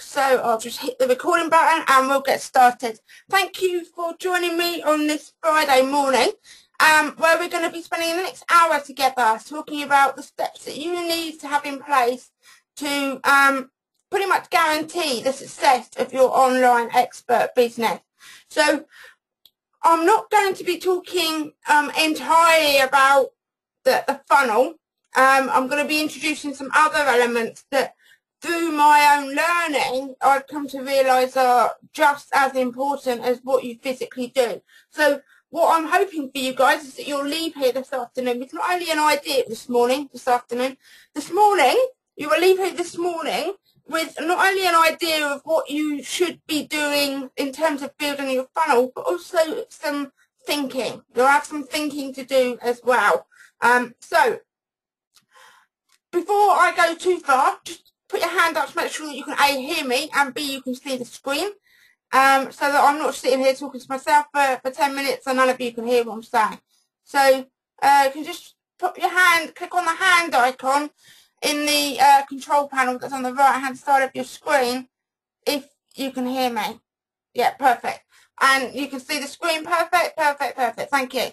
so I'll just hit the recording button and we'll get started. Thank you for joining me on this Friday morning, where we're going to be spending the next hour together talking about the steps that you need to have in place to pretty much guarantee the success of your online expert business. So I'm not going to be talking entirely about the funnel. I'm going to be introducing some other elements that through my own learning I've come to realise are just as important as what you physically do. So what I'm hoping for you guys is that you'll leave here this afternoon with not only an idea this morning, you will leave here this morning with not only an idea of what you should be doing in terms of building your funnel, but also some thinking. You'll have some thinking to do as well. So before I go too far, just put your hand up to make sure that you can A, hear me, and B, you can see the screen, so that I'm not sitting here talking to myself for 10 minutes and none of you can hear what I'm saying. So you can just put your hand, click on the hand icon in the control panel that's on the right hand side of your screen if you can hear me. Yeah, perfect. And you can see the screen. Perfect. Thank you.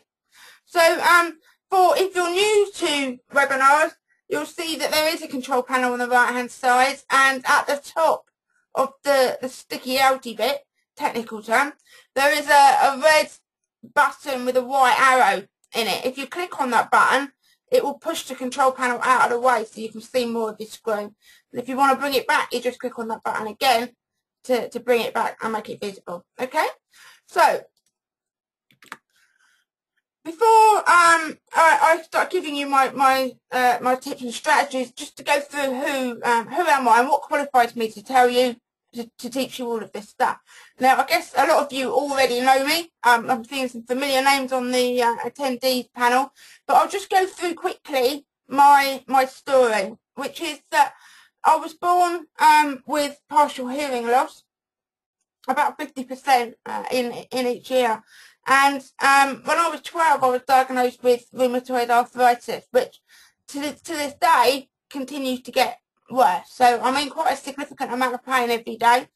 So if you're new to webinars, you'll see that there is a control panel on the right hand side, and at the top of the sticky outy bit, technical term, there is a red button with a white arrow in it. If you click on that button, it will push the control panel out of the way so you can see more of your screen. And if you want to bring it back, you just click on that button again to bring it back and make it visible. Okay? So before I start giving you my tips and strategies, just to go through who am I and what qualifies me to tell you to teach you all of this stuff. Now, I guess a lot of you already know me. I'm seeing some familiar names on the attendees panel, but I'll just go through quickly my story, which is that I was born with partial hearing loss, about 50% in each ear. And when I was 12, I was diagnosed with rheumatoid arthritis, which to this day continues to get worse. So I'm in quite a significant amount of pain every day.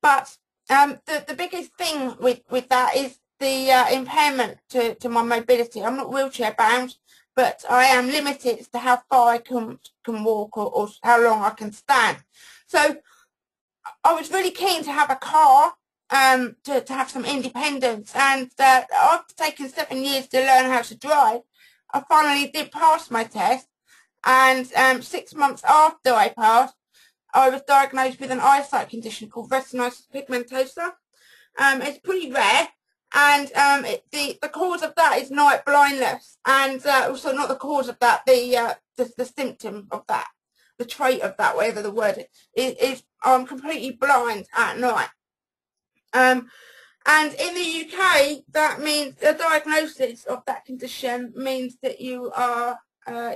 But the biggest thing with that is the impairment to my mobility. I'm not wheelchair bound, but I am limited as to how far I can walk or how long I can stand. So I was really keen to have a car, to have some independence, and after taking 7 years to learn how to drive, I finally did pass my test, and 6 months after I passed, I was diagnosed with an eyesight condition called retinitis pigmentosa. It's pretty rare, and the cause of that is night blindness, and also not the cause of that, the symptom of that, the trait of that, whatever the word is I'm completely blind at night. And in the UK, that means the diagnosis of that condition means that you are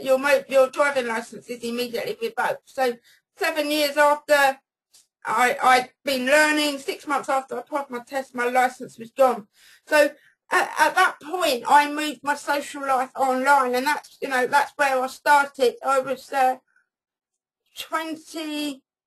your driving licence is immediately revoked. So 7 years after I'd been learning, 6 months after I passed my test, my licence was gone. So at that point, I moved my social life online, and that's where I started. I was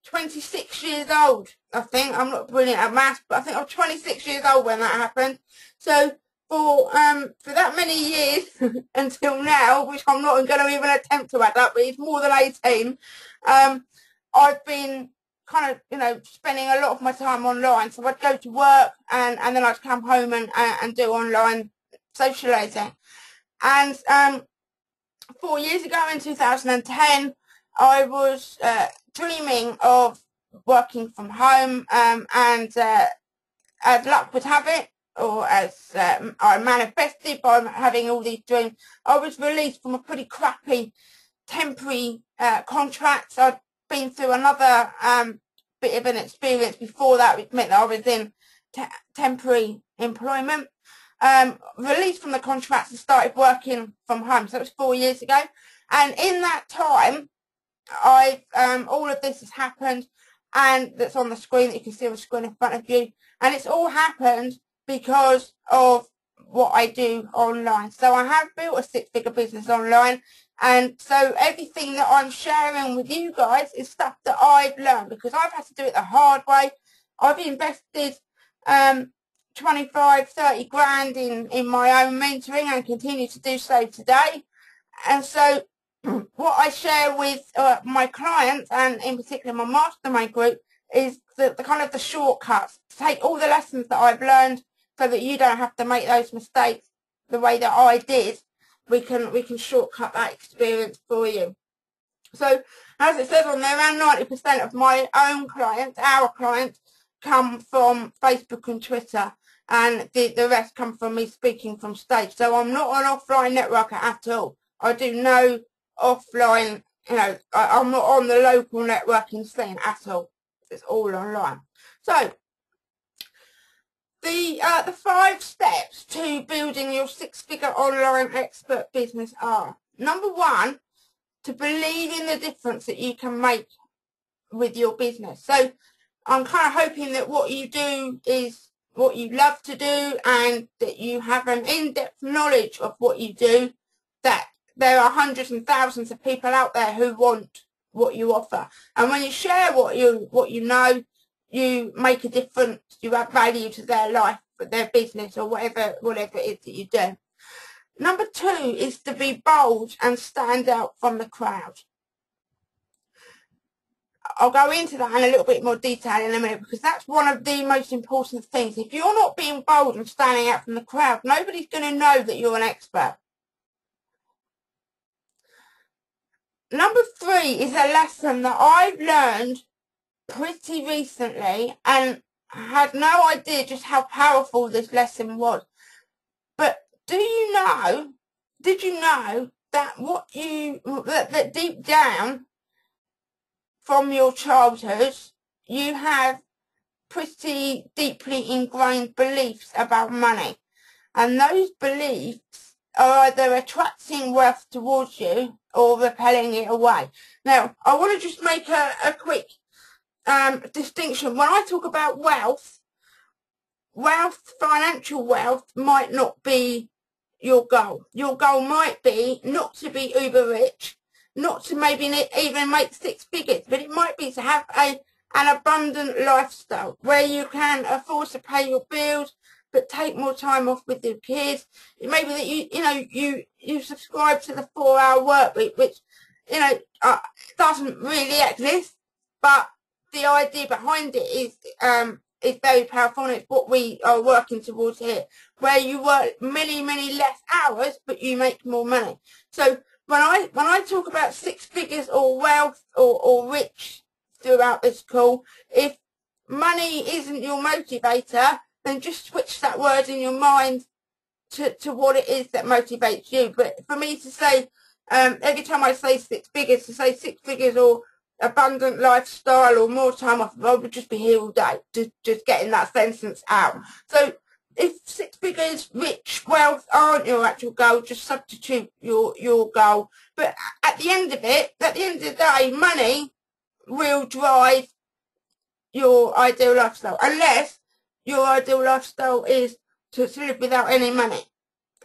26 years old, I think. I'm not brilliant at maths, but I think I was 26 years old when that happened. So for that many years until now, which I'm not going to even attempt to add up, but it's more than 18, I've been kind of, spending a lot of my time online. So I'd go to work and then I'd come home and do online socialising. And 4 years ago in 2010, I was dreaming of working from home, and as luck would have it, or as I manifested by having all these dreams, I was released from a pretty crappy temporary contract. I'd been through another bit of an experience before that, which meant that I was in temporary employment. Released from the contract and started working from home. So it was 4 years ago, and in that time, all of this has happened, and that's on the screen that you can see on the screen in front of you, and it's all happened because of what I do online. So I have built a 6-figure business online, And so everything that I'm sharing with you guys is stuff that I've learned, because I've had to do it the hard way. I've invested 25, 30 grand in my own mentoring and continue to do so today. And so what I share with my clients, and in particular my mastermind group, is the kind of the shortcuts. Take all the lessons that I've learned so that you don't have to make those mistakes the way that I did. We can shortcut that experience for you. So as it says on there, around 90% of my own clients, our clients, come from Facebook and Twitter, and the rest come from me speaking from stage. So I'm not an offline networker at all. I do no offline, I'm not on the local networking scene at all. It's all online. So the 5 steps to building your 6-figure online expert business are: number 1, to believe in the difference that you can make with your business. So I'm kind of hoping that what you do is what you love to do, and that you have an in-depth knowledge of what you do, that there are hundreds and thousands of people out there who want what you offer. And when you share what you know, you make a difference, you add value to their life, their business, or whatever it is that you do. Number 2 is to be bold and stand out from the crowd. I'll go into that in a little bit more detail in a minute, because that's one of the most important things. If you're not being bold and standing out from the crowd, nobody's going to know that you're an expert. Number 3 is a lesson that I've learned pretty recently, and I had no idea just how powerful this lesson was. But did you know that that deep down from your childhood, you have pretty deeply ingrained beliefs about money, and those beliefs are either attracting wealth towards you or repelling it away. Now, I want to just make a quick distinction. When I talk about wealth, financial wealth might not be your goal. Your goal might be not to be uber rich, not to maybe even make 6 figures, but it might be to have an abundant lifestyle where you can afford to pay your bills, but take more time off with your kids. It may be that you subscribe to the 4-hour work week, which doesn't really exist, but the idea behind it is very powerful, and it's what we are working towards here, where you work many less hours, but you make more money. So when I talk about 6 figures or wealth or rich throughout this call, if money isn't your motivator, then just switch that word in your mind to what it is that motivates you. But for me to say, every time I say 6 figures, to say 6 figures or abundant lifestyle or more time off, I would just be here all day, just getting that sentence out. So if 6 figures, rich, wealth aren't your actual goal, just substitute your goal. But at the end of the day, money will drive your ideal lifestyle, unless your ideal lifestyle is to live without any money.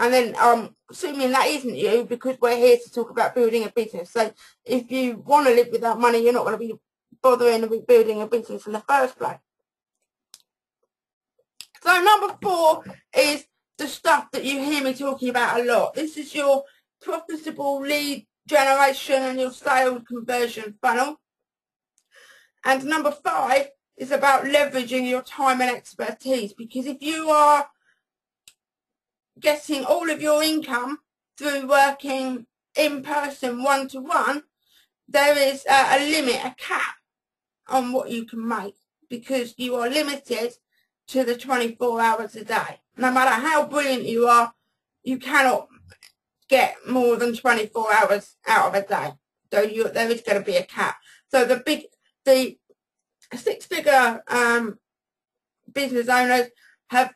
And then I'm assuming that isn't you, because we're here to talk about building a business. So if you want to live without money, you're not going to be bothering with building a business in the first place. So number 4 is the stuff that you hear me talking about a lot. This is your profitable lead generation and your sales conversion funnel. And number 5 is about leveraging your time and expertise, because if you are getting all of your income through working in person one-to-one, there is a limit, a cap on what you can make, because you are limited to the 24 hours a day. No matter how brilliant you are, you cannot get more than 24 hours out of a day. So there is going to be a cap. So the 6-figure business owners have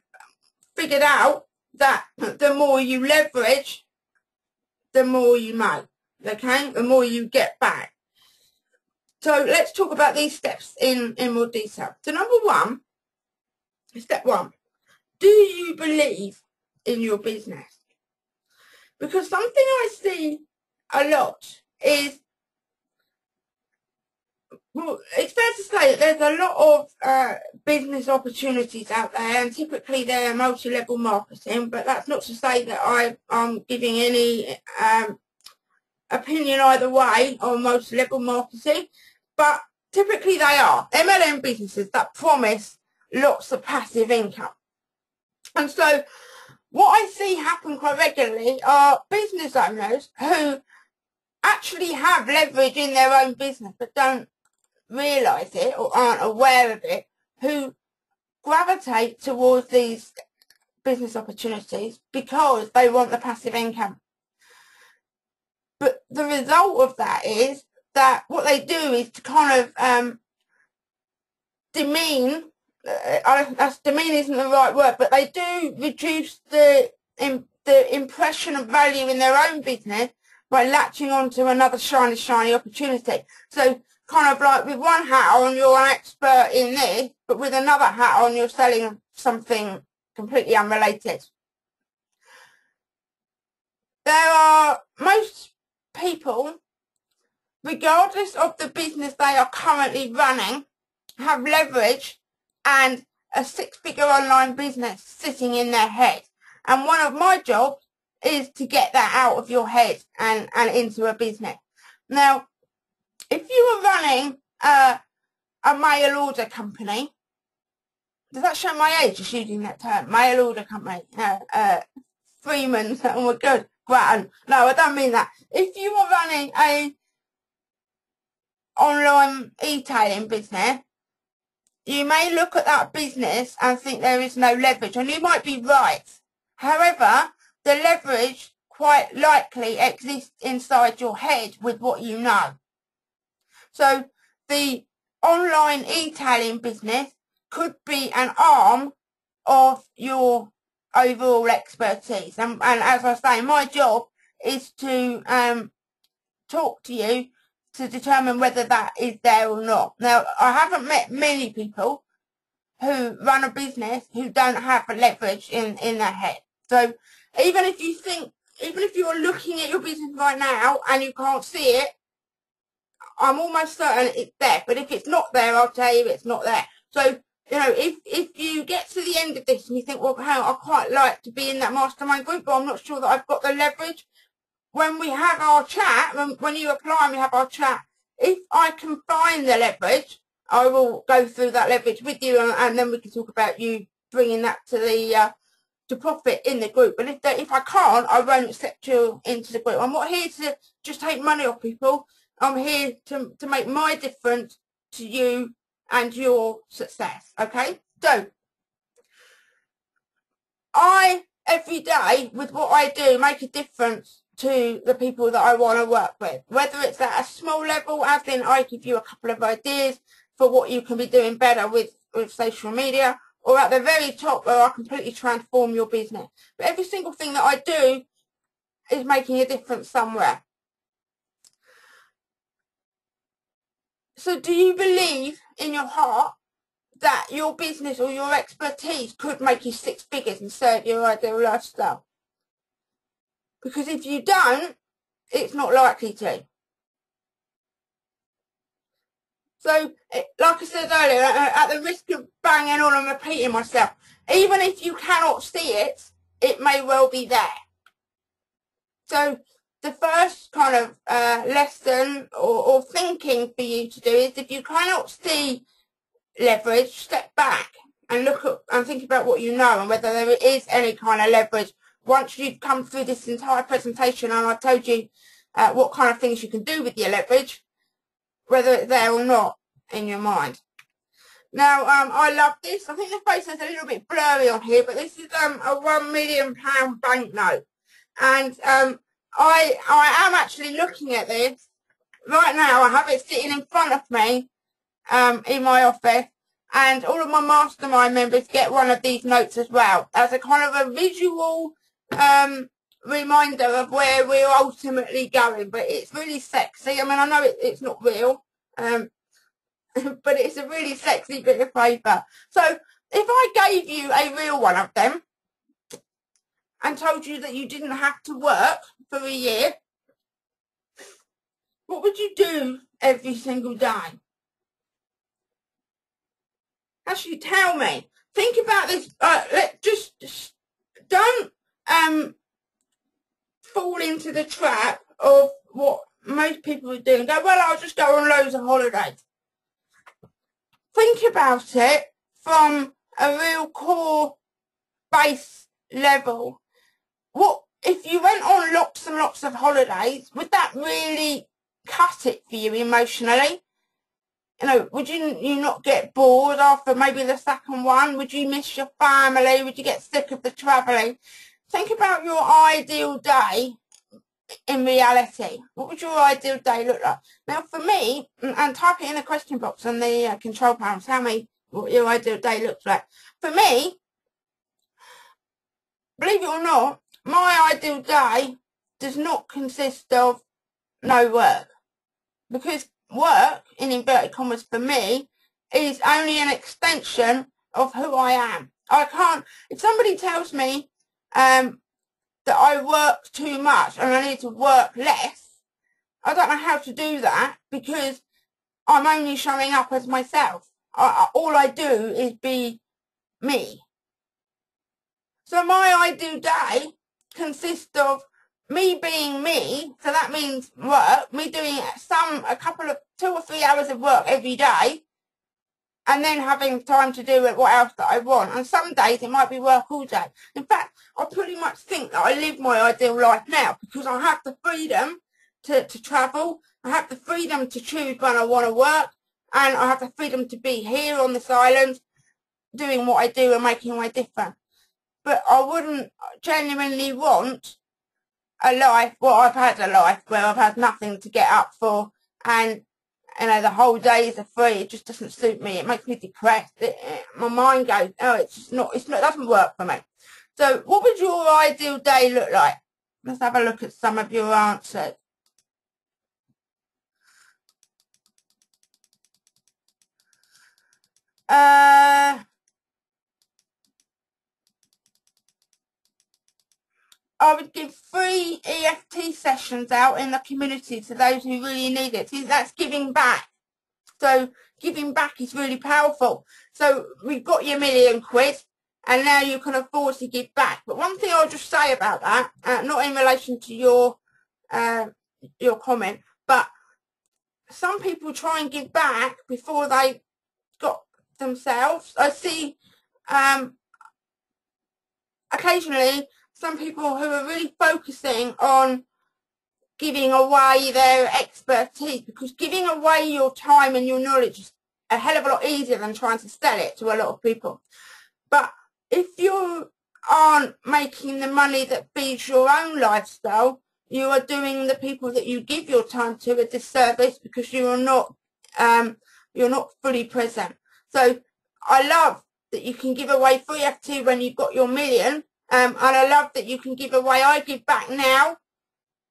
figured out that the more you leverage, the more you make, okay? The more you get back. So let's talk about these steps in more detail. So number 1, step 1, do you believe in your business? Because something I see a lot is, well, it's fair to say that there's a lot of business opportunities out there, and typically they're multi-level marketing, but that's not to say that I'm giving any opinion either way on multi-level marketing, but typically they are MLM businesses that promise lots of passive income. And so what I see happen quite regularly are business owners who actually have leverage in their own business but don't realise it or aren't aware of it, who gravitate towards these business opportunities because they want the passive income. But the result of that is that what they do is to kind of demean, demean isn't the right word, but they do reduce the impression of value in their own business by latching onto another shiny opportunity. So kind of like with one hat on, you're an expert in this, but with another hat on, you're selling something completely unrelated. There are most people, regardless of the business they are currently running, have leverage and a six-figure online business sitting in their head. And one of my jobs is to get that out of your head and into a business. Now, if you were running a mail order company, does that show my age, just using that term? Mail order company. Freeman, oh my God, Grattan. No, I don't mean that. If you were running a online e-tailing business, you may look at that business and think there is no leverage, and you might be right. However, the leverage quite likely exists inside your head with what you know. So the online e-tailing business could be an arm of your overall expertise. And as I say, my job is to talk to you to determine whether that is there or not. Now, I haven't met many people who run a business who don't have a leverage in their head. So even if you think, even if you're looking at your business right now and you can't see it, I'm almost certain it's there. But if it's not there, I'll tell you it's not there. So, you know, if you get to the end of this and you think, well, hey, I'd quite like to be in that mastermind group, but I'm not sure that I've got the leverage. When we have our chat, when you apply and we have our chat, if I can find the leverage, I will go through that leverage with you, and then we can talk about you bringing that to the to profit in the group. But if I can't, I won't accept you into the group. I'm not here to just take money off people. I'm here to make my difference to you and your success. Okay, so I every day with what I do make a difference to the people that I want to work with, whether it's at a small level, as in I give you a couple of ideas for what you can be doing better with social media, or at the very top where I completely transform your business. But every single thing that I do is making a difference somewhere. So do you believe in your heart that your business or your expertise could make you six figures and serve your ideal lifestyle? Because if you don't, it's not likely to. So, like I said earlier, at the risk of banging on and repeating myself, even if you cannot see it, it may well be there. So, the first kind of lesson or thinking for you to do is, if you cannot see leverage, step back and look at and think about what you know and whether there is any kind of leverage. Once you've come through this entire presentation and I told you what kind of things you can do with your leverage, whether it's there or not in your mind. Now, I love this. I think the face is a little bit blurry on here, but this is a £1 million banknote. And I am actually looking at this right now. I have it sitting in front of me in my office, and all of my mastermind members get one of these notes as well, as a kind of a visual reminder of where we're ultimately going. But it's really sexy. I mean, I know it's not real, but it's a really sexy bit of paper. So if I gave you a real one of them and told you that you didn't have to work for a year, What would you do every single day? Actually, tell me. Think about this. Just don't fall into the trap of what most people are doing. Go, well, I'll just go on loads of holidays. Think about it from a real core base level. What if you went on lots and lots of holidays? Would that really cut it for you emotionally? You know, would you not get bored after maybe the second one? Would you miss your family? Would you get sick of the travelling? Think about your ideal day in reality. What would your ideal day look like? Now, for me, and type it in the question box on the control panel, tell me what your ideal day looks like. For me, believe it or not, my ideal day does not consist of no work. Because work, in inverted commas for me, is only an extension of who I am. I can't, if somebody tells me that I work too much and I need to work less, I don't know how to do that because I'm only showing up as myself. All I do is be me. So my ideal day consists of me being me, so that means work, me doing a couple of 2 or 3 hours of work every day, and then having time to do what else that I want. And some days it might be work all day. In fact, I pretty much think that I live my ideal life now because I have the freedom to travel, I have the freedom to choose when I want to work, and I have the freedom to be here on this island doing what I do and making my difference. But I wouldn't genuinely want a life, well, I've had a life where I've had nothing to get up for, and you know the whole days are free. It just doesn't suit me. It makes me depressed. My mind goes, oh, it's not, it doesn't work for me. So what would your ideal day look like? Let's have a look at some of your answers. I would give free EFT sessions out in the community to those who really need it. See, that's giving back. So giving back is really powerful. So we've got your £1,000,000 and now you can afford to give back. But one thing I'll just say about that, not in relation to your comment, but some people try and give back before they got themselves. I see occasionally some people who are really focusing on giving away their expertise, because giving away your time and your knowledge is a hell of a lot easier than trying to sell it to a lot of people. But if you aren't making the money that feeds your own lifestyle, you are doing the people that you give your time to a disservice because you're not fully present. So I love that you can give away free FT when you've got your £1,000,000, and I love that you can give away. I give back now,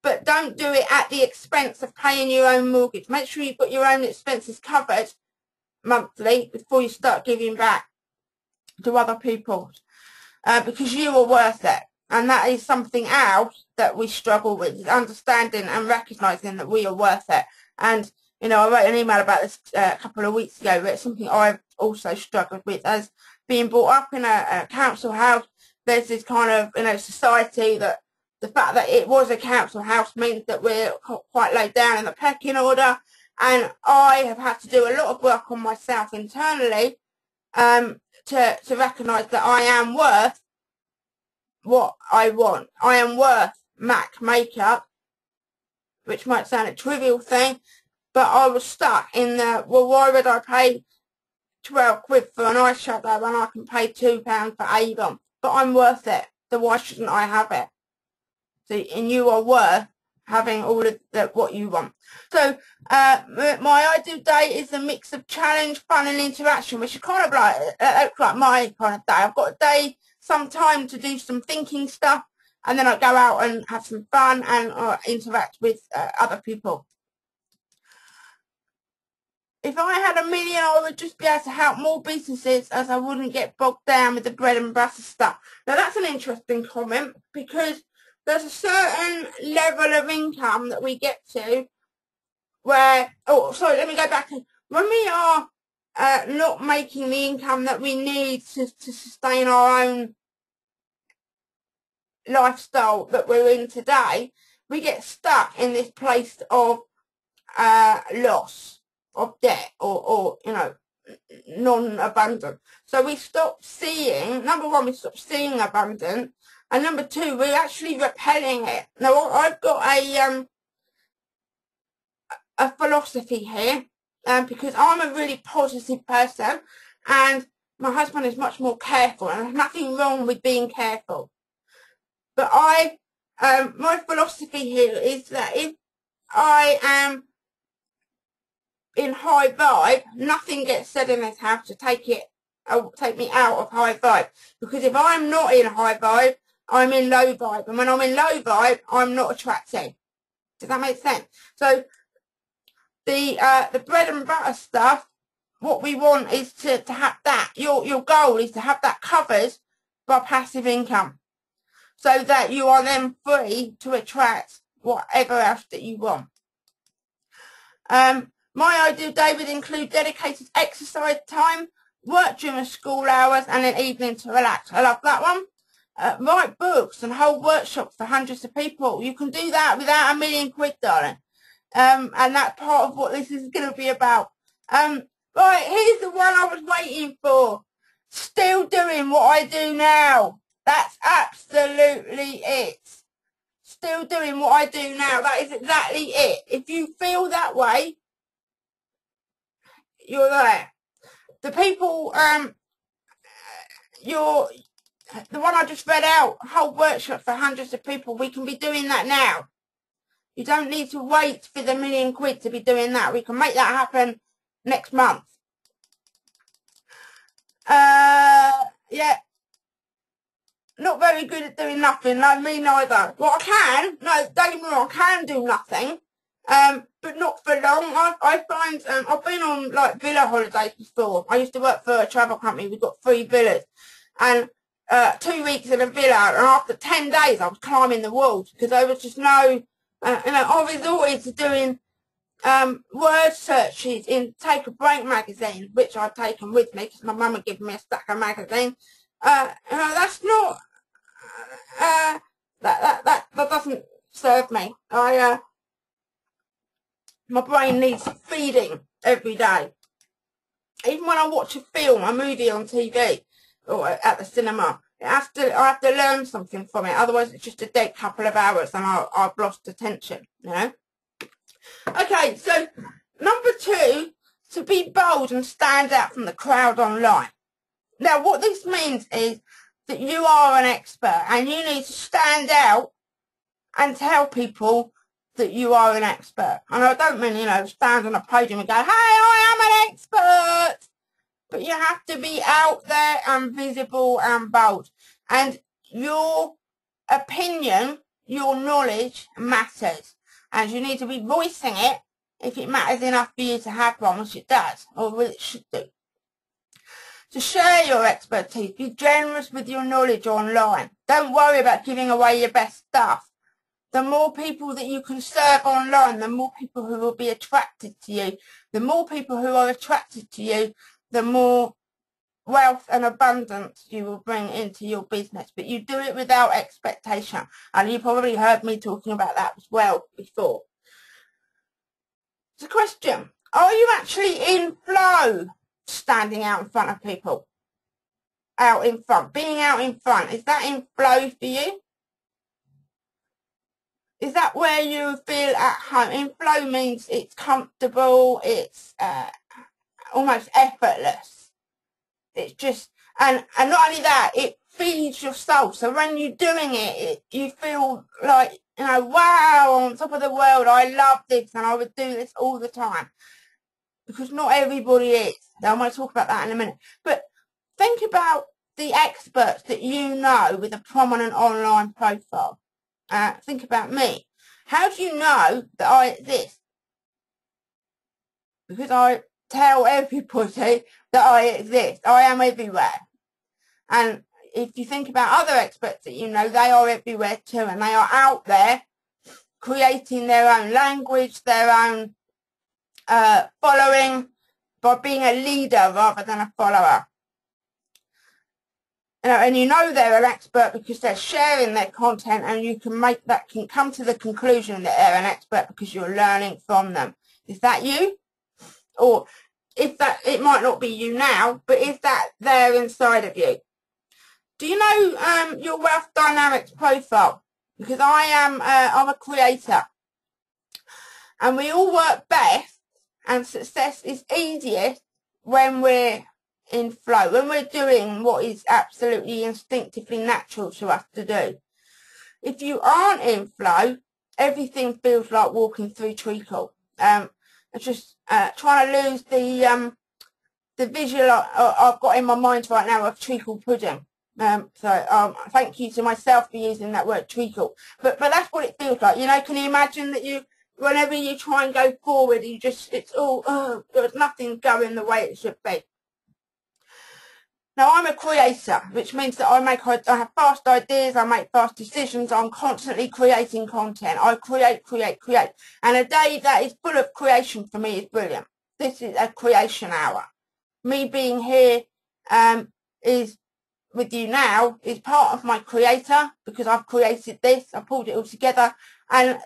but don't do it at the expense of paying your own mortgage. Make sure you've got your own expenses covered monthly before you start giving back to other people, because you are worth it. And that is something else that we struggle with, is understanding and recognising that we are worth it. And, you know, I wrote an email about this a couple of weeks ago, but it's something I've also struggled with. As being brought up in a council house, there's this kind of, you know, society that the fact that it was a council house means that we're quite low down in the pecking order. And I have had to do a lot of work on myself internally to recognise that I am worth what I want. I am worth MAC makeup, which might sound a trivial thing, but I was stuck in the, well, why would I pay 12 quid for an eyeshadow when I can pay £2 for Avon? But I'm worth it, so why shouldn't I have it? So, and you are worth having all of what you want. So my ideal day is a mix of challenge, fun and interaction, which is kind of like my kind of day. I've got a day, some time to do some thinking stuff, and then I go out and have some fun and interact with other people. If I had £1,000,000, I would just be able to help more businesses, as I wouldn't get bogged down with the bread and butter stuff. Now that's an interesting comment, because there's a certain level of income that we get to where, oh, sorry, let me go back. When we are not making the income that we need to sustain our own lifestyle that we're in today, we get stuck in this place of loss, of debt, or you know, non-abundant. So we stop seeing, number one, we stop seeing abundance, and number two, we're actually repelling it. Now, I've got a philosophy here, because I'm a really positive person, and my husband is much more careful, and there's nothing wrong with being careful. But my philosophy here is that if I am in high vibe, nothing gets said in this house to take me out of high vibe. Because if I'm not in high vibe, I'm in low vibe, and when I'm in low vibe, I'm not attractive. Does that make sense? So the bread and butter stuff, what we want is to have that. Your goal is to have that covered by passive income, so that you are then free to attract whatever else that you want. My ideal day would include dedicated exercise time, work during school hours, and an evening to relax. I love that one. Write books and hold workshops for hundreds of people. You can do that without £1 million, darling. And that's part of what this is going to be about. Right, here's the one I was waiting for. Still doing what I do now. That's absolutely it. Still doing what I do now. That is exactly it. If you feel that way, you're there. The people, the one I just read out, a whole workshop for hundreds of people, we can be doing that now. You don't need to wait for the £1 million to be doing that. We can make that happen next month. Yeah. Not very good at doing nothing. No, me neither. Well, I can. No, don't get me wrong, I can do nothing. But not for long. I find, I've been on like villa holidays before. I used to work for a travel company. We've got 3 villas. And 2 weeks in a villa, and after 10 days I was climbing the walls because there was just no, you know, I resorted to doing word searches in Take a Break magazine, which I've taken with me because my mum had given me a stack of magazines. You know, that's not, that doesn't serve me. My brain needs feeding every day. Even when I watch a film, a movie on TV or at the cinema, I have to learn something from it. Otherwise, it's just a dead couple of hours and I've lost attention. You know. Okay, so number 2, to be bold and stand out from the crowd online. Now, what this means is that you are an expert and you need to stand out and tell people that you are an expert. And I don't mean, you know, stand on a podium and go, hey, I am an expert. But you have to be out there and visible and bold. And your opinion, your knowledge matters. And you need to be voicing it if it matters enough for you to have one, which it does, or it should do. To share your expertise, be generous with your knowledge online. Don't worry about giving away your best stuff. The more people that you can serve online, the more people who will be attracted to you. The more people who are attracted to you, the more wealth and abundance you will bring into your business. But you do it without expectation. And you probably heard me talking about that as well before. It's a question. Are you actually in flow standing out in front of people? Out in front. Being out in front. Is that in flow for you? Is that where you feel at home? In flow means it's comfortable, it's almost effortless. It's just, and not only that, it feeds your soul. So when you're doing it, you feel like, you know, wow, on top of the world, I love this and I would do this all the time. Because not everybody is. Now, I'm going to talk about that in a minute. But think about the experts that you know with a prominent online profile. Think about me. How do you know that I exist? Because I tell everybody that I exist. I am everywhere. And if you think about other experts that you know, they are everywhere too. And they are out there creating their own language, their own following, by being a leader rather than a follower. And you know they're an expert because they're sharing their content, and you can come to the conclusion that they're an expert because you're learning from them. Is that you? Or it might not be you now, but is that there inside of you? Do you know your Wealth Dynamics profile? Because I'm a creator, and we all work best, and success is easiest when we're in flow, when we're doing what is absolutely instinctively natural to us to do. If you aren't in flow, everything feels like walking through treacle. It's just trying to lose the visual I've got in my mind right now of treacle pudding. So thank you to myself for using that word treacle. But that's what it feels like. You know, can you imagine that whenever you try and go forward, it's all, there's nothing going the way it should be. Now, I'm a creator, which means that I have fast ideas, I make fast decisions, I'm constantly creating content. I create. And a day that is full of creation for me is brilliant. This is a creation hour. Me being here is with you now is part of my creator, because I've created this, I pulled it all together. And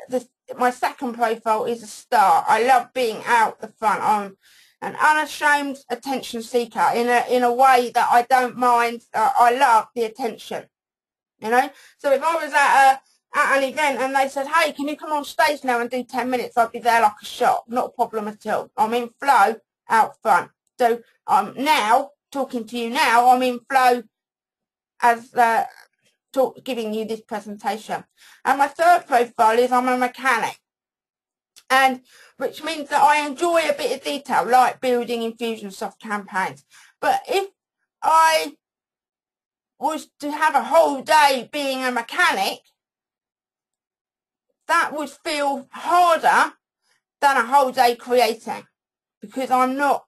my second profile is a star. I love being out the front. I'm an unashamed attention seeker in a way that I don't mind. I love the attention, you know. So if I was at an event and they said, hey, can you come on stage now and do 10 minutes, I'd be there like a shot. Not a problem at all. I'm in flow out front. So now, talking to you now, I'm in flow as giving you this presentation. And my third profile is I'm a mechanic, and which means that I enjoy a bit of detail, like building Infusionsoft campaigns. But if I was to have a whole day being a mechanic, that would feel harder than a whole day creating, because I'm not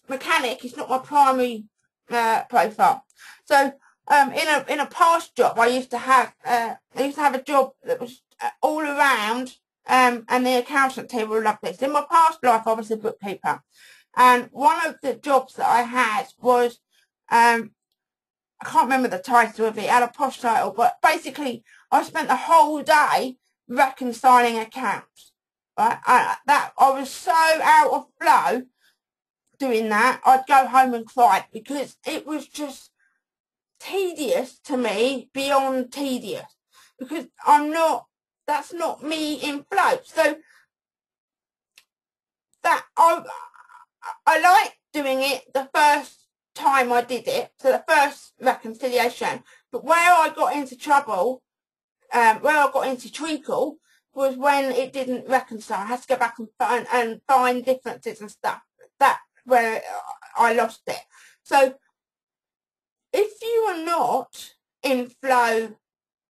mechanic is not my primary profile. So in a past job, I used to have a job that was all around, and the accountant team will love this. In my past life, I was a bookkeeper, and one of the jobs that I had was I can't remember the title of it. It had a posh title, but basically I spent the whole day reconciling accounts. Right, I was so out of flow doing that, I'd go home and cry, because it was just tedious to me, beyond tedious, because that's not me in flow. So that I like doing it the first time I did it, so the first reconciliation. But where I got into trouble, where I got into treacle, was when it didn't reconcile. I had to go back and find differences and stuff. That's where I lost it. So if you are not in flow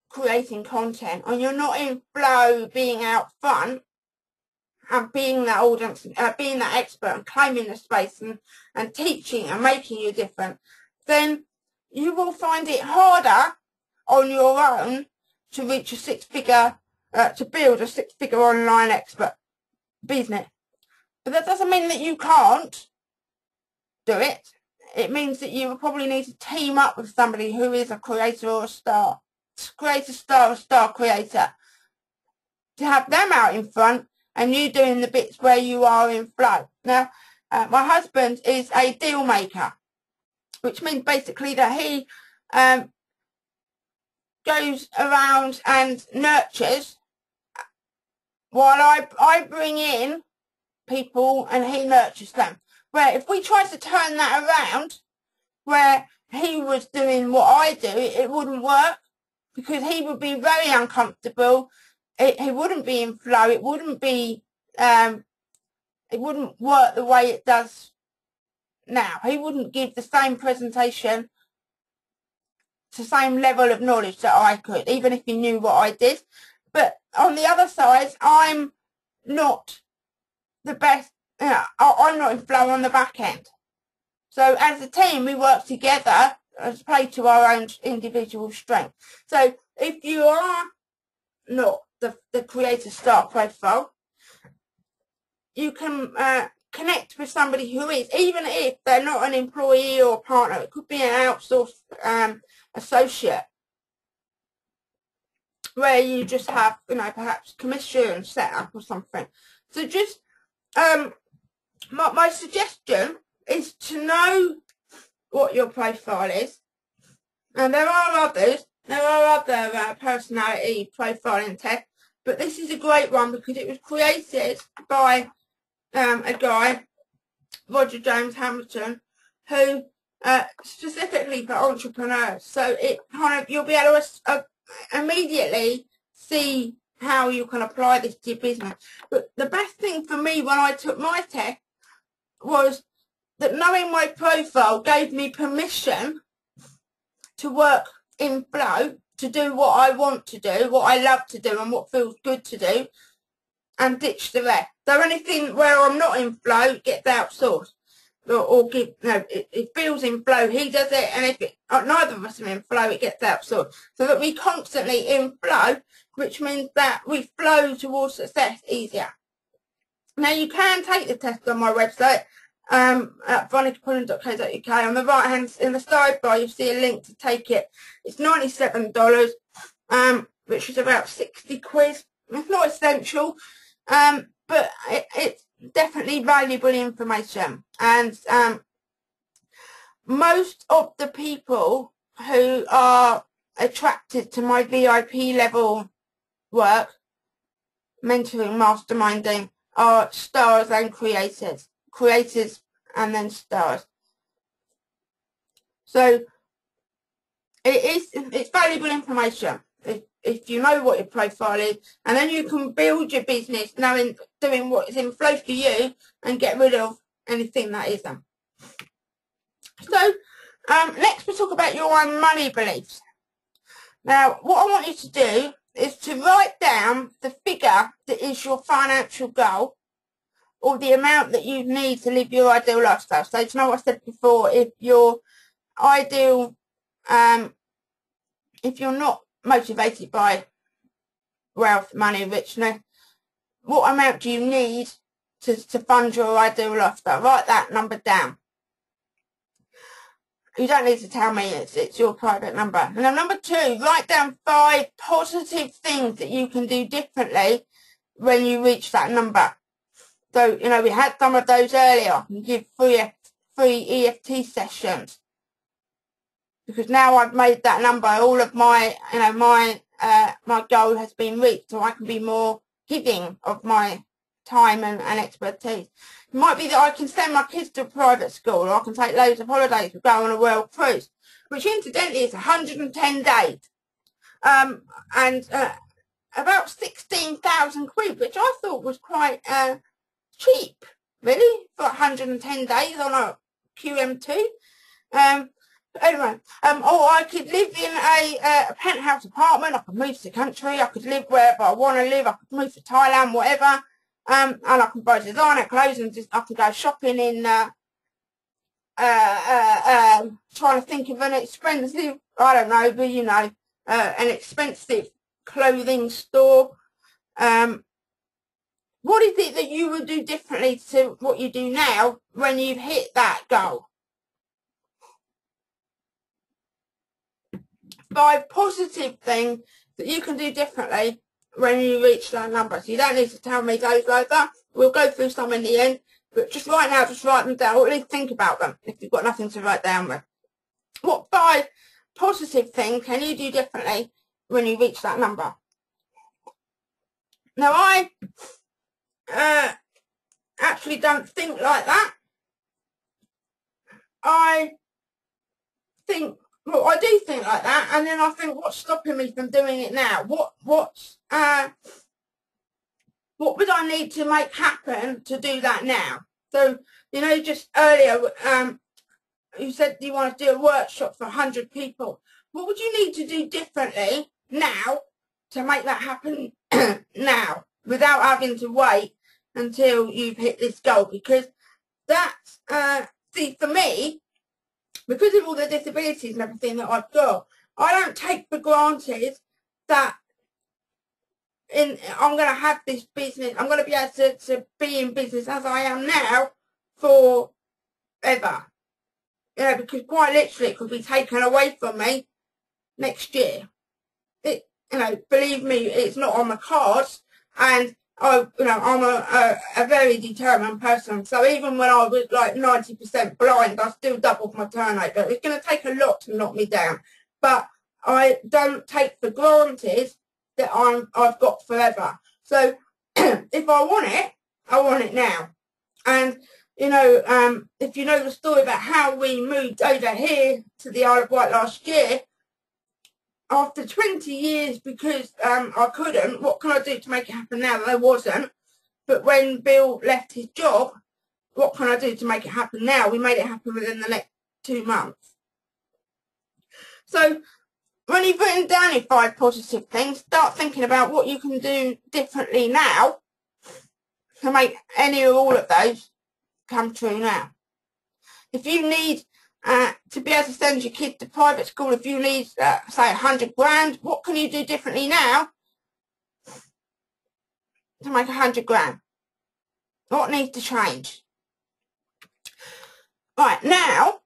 creating content, and you're not in flow being out front and being that audience, being that expert and claiming the space and teaching and making you different, then you will find it harder on your own to reach a six-figure, to build a six-figure online expert business. But that doesn't mean that you can't do it. It means that you will probably need to team up with somebody who is a creator or a star. Creator, star, or star creator. To have them out in front and you doing the bits where you are in flow. Now, my husband is a deal maker, which means basically that he goes around and nurtures, while I bring in people and he nurtures them. Where if we tried to turn that around, where he was doing what I do, it wouldn't work, because he would be very uncomfortable. He wouldn't be in flow. It wouldn't be, it wouldn't work the way it does now. He wouldn't give the same presentation, the same level of knowledge that I could, even if he knew what I did. But on the other side, I'm not the best. I'm not in flow on the back end. So as a team, we work together to play to our own individual strength. So if you are not the creator star profile, you can connect with somebody who is, even if they're not an employee or partner. It could be an outsourced associate, where you just have, perhaps commission set up or something. So just my suggestion is to know what your profile is. And there are others. There are other personality profiling tests, but this is a great one because it was created by a guy, Roger James Hamilton, who specifically for entrepreneurs. So it kind of, you'll be able to immediately see how you can apply this to your business. But the best thing for me when I took my test was that knowing my profile gave me permission to work in flow, to do what I want to do, what I love to do and what feels good to do, and ditch the rest. So anything where I'm not in flow gets outsourced. Or it feels in flow, he does it, and if neither of us are in flow, it gets outsourced. So that we constantly in flow, which means that we flow towards success easier. Now you can take the test on my website, at veronicaPullen.co.uk. On the right hand, in the sidebar, you'll see a link to take it. It's $97, which is about 60 quid. It's not essential, but it's definitely valuable information. And most of the people who are attracted to my VIP level work, mentoring, masterminding, are stars and creators and then stars. So it's valuable information if you know what your profile is, and then you can build your business doing what is in flow for you and get rid of anything that isn't. So next we'll talk about your own money beliefs. Now what I want you to do is to write down the figure that is your financial goal, or the amount that you need to live your ideal lifestyle. So, you know what I said before, if your ideal, if you're not motivated by wealth, money, richness, what amount do you need to fund your ideal lifestyle? Write that number down. You don't need to tell me, it's your private number. And then number 2, write down 5 positive things that you can do differently when you reach that number. So, we had some of those earlier. I can give free EFT sessions. Because now I've made that number, all of my, my goal has been reached, so I can be more giving of my time and expertise. It might be that I can send my kids to a private school, or I can take loads of holidays to go on a world cruise, which incidentally is 110 days. And about 16,000 quid, which I thought was quite cheap, really, for 110 days on a QM2. Anyway, or I could live in a penthouse apartment. I could move to the country. I could live wherever I want to live. I could move to Thailand, whatever. And I could buy designer clothes and I could go shopping in. Trying to think of an expensive, I don't know, but an expensive clothing store. What is it that you would do differently to what you do now when you've hit that goal? 5 positive things that you can do differently when you reach that number. So you don't need to tell me those later. We'll go through some in the end. But just right now, just write them down, or at least think about them if you've got nothing to write down with. What 5 positive things can you do differently when you reach that number? Now, I actually don't think like that. I do think like that, and then I think, what's stopping me from doing it now? What would I need to make happen to do that now? So, just earlier, you said you want to do a workshop for 100 people. What would you need to do differently now to make that happen now, without having to wait until you've hit this goal? Because that's, see, for me, because of all the disabilities and everything that I've got, I don't take for granted that I'm going to have this business, I'm going to be able to be in business as I am now forever. You know, because quite literally it could be taken away from me next year. You know, believe me, it's not on the cards, and I'm a very determined person. So even when I was like 90% blind, I still doubled my turnover. It's going to take a lot to knock me down, but I don't take for granted that I've got forever. So if I want it now. And you know, if you know the story about how we moved over here to the Isle of Wight last year, after 20 years, because I couldn't, what can I do to make it happen now that I wasn't? But when Bill left his job, what can I do to make it happen now? We made it happen within the next 2 months. So when you've written down your 5 positive things, start thinking about what you can do differently now to make any or all of those come true now. If you need to be able to send your kid to private school, if you need, say, 100 grand, what can you do differently now to make 100 grand? What needs to change? Right, now,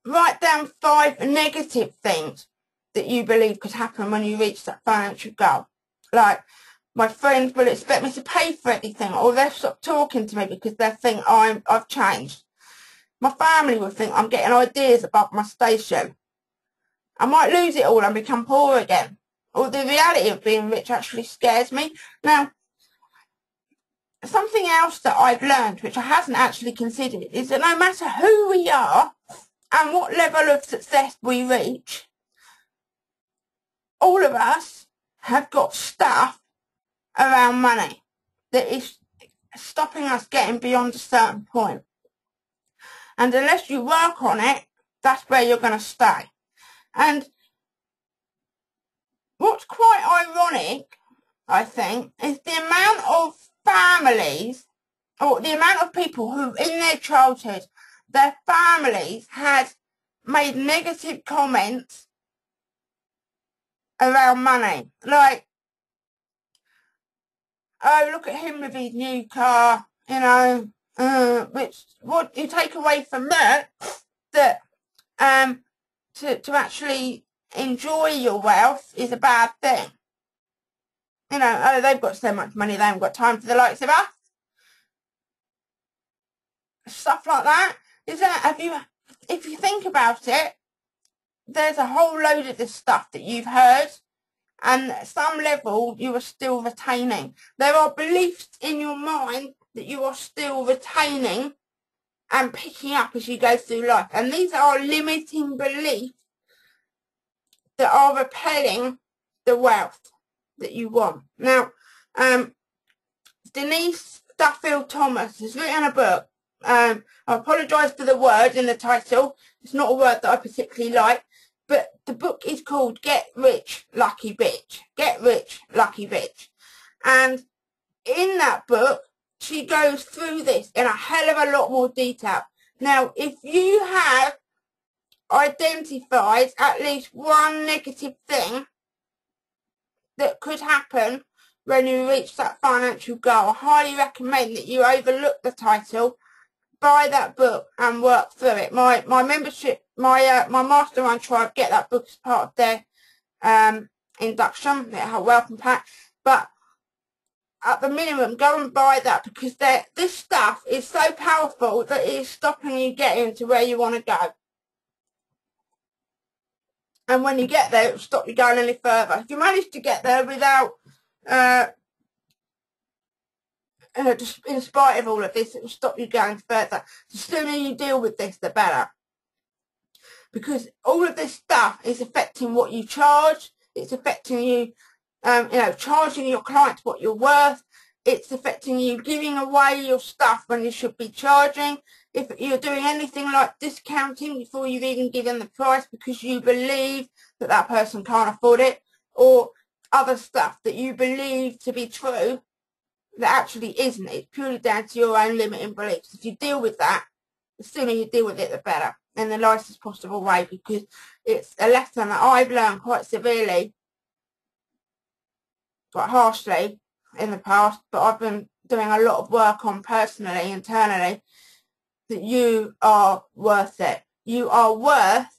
write down 5 negative things that you believe could happen when you reach that financial goal. Like, my friends will expect me to pay for everything, or they'll stop talking to me because they think I've changed. My family will think I'm getting ideas above my station. I might lose it all and become poor again. Or the reality of being rich actually scares me. Now, something else that I've learned, which I hasn't actually considered, is that no matter who we are and what level of success we reach, all of us have got stuff around money that is stopping us getting beyond a certain point. And unless you work on it, that's where you're going to stay. And what's quite ironic, I think, is the amount of families, or the amount of people who in their childhood, their families had made negative comments around money. Like, oh, look at him with his new car, you know, which, what you take away from that, that to actually enjoy your wealth is a bad thing. You know, oh, they've got so much money, they haven't got time for the likes of us. Stuff like that. If you think about it, there's a whole load of this stuff that you've heard, and at some level you are still retaining. There are beliefs in your mind that you are still retaining and picking up as you go through life. And these are limiting beliefs that are repelling the wealth that you want. Now, Denise Duffield Thomas has written a book. I apologise for the word in the title. It's not a word that I particularly like. But the book is called Get Rich, Lucky Bitch. Get Rich, Lucky Bitch. And in that book, she goes through this in a hell of a lot more detail. Now, if you have identified at least one negative thing that could happen when you reach that financial goal, I highly recommend that you overlook the title, buy that book and work through it. My membership, my mastermind tribe get that book as part of their induction, their welcome pack. But at the minimum, go and buy that, because this stuff is so powerful that it is stopping you getting to where you want to go. And when you get there, it will stop you going any further. If you manage to get there without, just in spite of all of this, it will stop you going further. The sooner you deal with this, the better. Because all of this stuff is affecting what you charge. It's affecting you, charging your clients what you're worth. It's affecting you giving away your stuff when you should be charging. If you're doing anything like discounting before you've even given the price because you believe that that person can't afford it, or other stuff that you believe to be true that actually isn't. It's purely down to your own limiting beliefs. If you deal with that, the sooner you deal with it, the better, in the nicest possible way, because it's a lesson that I've learned quite severely quite harshly in the past, but I've been doing a lot of work on personally, internally, that you are worth it. You are worth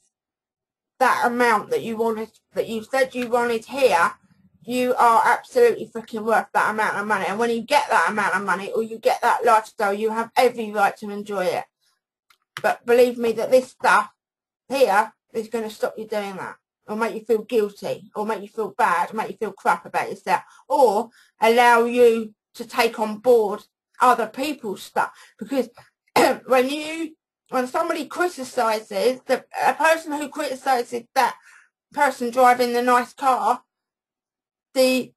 that amount that you wanted, that you said you wanted here. You are absolutely freaking worth that amount of money. And when you get that amount of money, or you get that lifestyle, you have every right to enjoy it. But believe me that this stuff here is going to stop you doing that, or make you feel guilty, or make you feel bad, or make you feel crap about yourself, or allow you to take on board other people's stuff. Because when somebody criticises, a person who criticises that person driving the nice car, the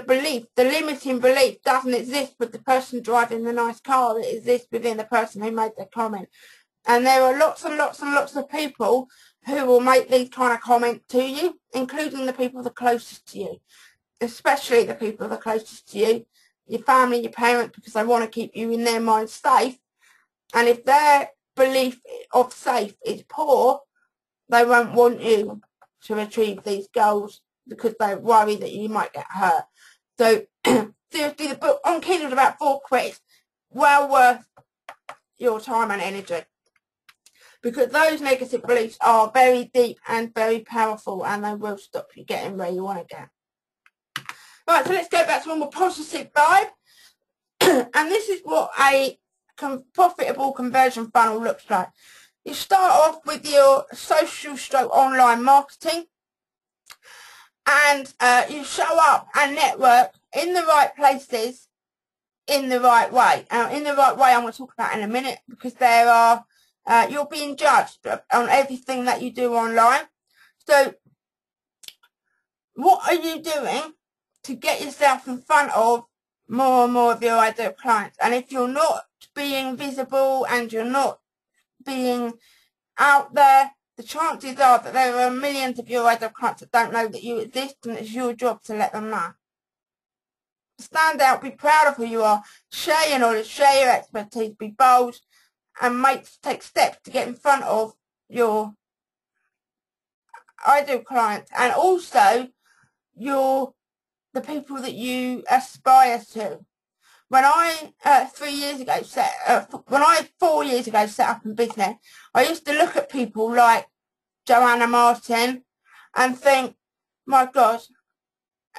belief, the limiting belief doesn't exist with the person driving the nice car. It exists within the person who made the comment. And there are lots and lots and lots of people who will make these kind of comments to you, including the people the closest to you, especially the people the closest to you, your family, your parents, because they want to keep you in their mind safe. And if their belief of safe is poor, they won't want you to achieve these goals, because they worry that you might get hurt. So seriously, the book on Kindle is about 4 quid. Well worth your time and energy, because those negative beliefs are very deep and very powerful, and they will stop you getting where you want to get. Right, so let's go back to a more positive vibe. And this is what a profitable conversion funnel looks like. You start off with your social stroke online marketing, and you show up and network in the right places in the right way. In the right way I'm going to talk about in a minute, because there are you're being judged on everything that you do online. So what are you doing to get yourself in front of more and more of your ideal clients? And if you're not being visible and you're not being out there, the chances are that there are millions of your ideal clients that don't know that you exist, and it's your job to let them know. Stand out, be proud of who you are, share your knowledge, share your expertise, be bold, and take steps to get in front of your ideal clients, and also the people that you aspire to. When I 4 years ago set up in business, I used to look at people like Joanna Martin and think, my gosh,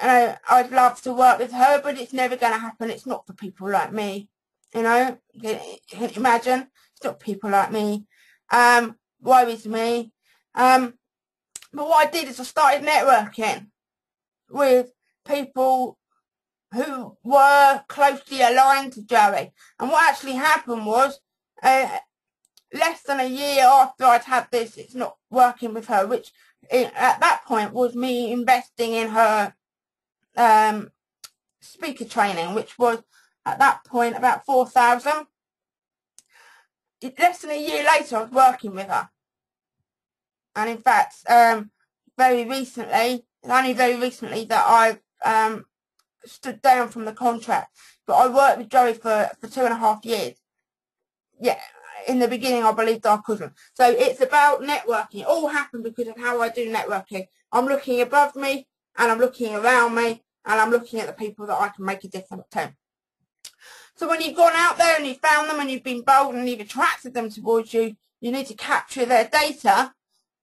I'd love to work with her, but it's never going to happen. It's not for people like me. You know, you can imagine, it's not people like me. Worries me. But what I did is I started networking with people who were closely aligned to Joey. And what actually happened was, less than a year after I'd had this, it's not working with her, which at that point was me investing in her speaker training, which was at that point about 4,000. Less than a year later, I was working with her. And in fact, very recently, it's only very recently that I've stood down from the contract. But I worked with Joey for 2.5 years. Yeah, in the beginning I believed I couldn't. So it's about networking. It all happened because of how I do networking. I'm looking above me, and I'm looking around me, and I'm looking at the people that I can make a difference to. So when you've gone out there and you've found them and you've been bold and you've attracted them towards you, you need to capture their data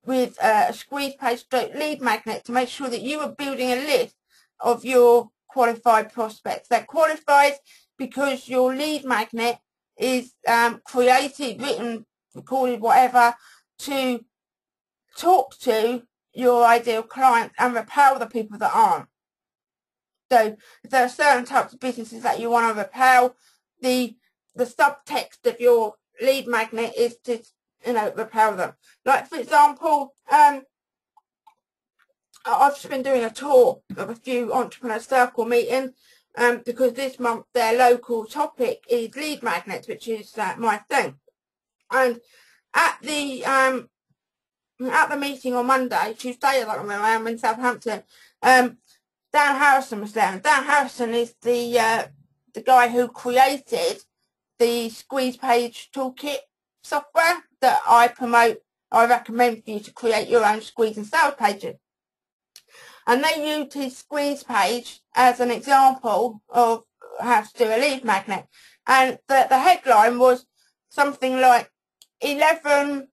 with a squeeze page stroke lead magnet to make sure that you are building a list of your qualified prospects. They're qualified because your lead magnet is created, written, recorded, whatever, to talk to your ideal clients and repel the people that aren't. So if there are certain types of businesses that you want to repel, the subtext of your lead magnet is to, repel them. Like, for example, I've just been doing a tour of a few entrepreneur circle meetings, because this month their local topic is lead magnets, which is my thing. And at the meeting on Monday, Tuesday, I don't remember, I'm in Southampton, Dan Harrison was there. And Dan Harrison is the guy who created the Squeeze Page Toolkit software that I promote. I recommend for you to create your own squeeze and sales pages. and they used his squeeze page as an example of how to do a lead magnet. And the headline was something like 11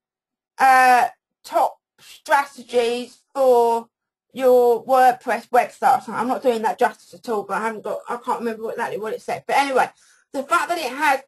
top strategies for your WordPress website. I'm not doing that justice at all, but I can't remember exactly what it said. But anyway, the fact that it has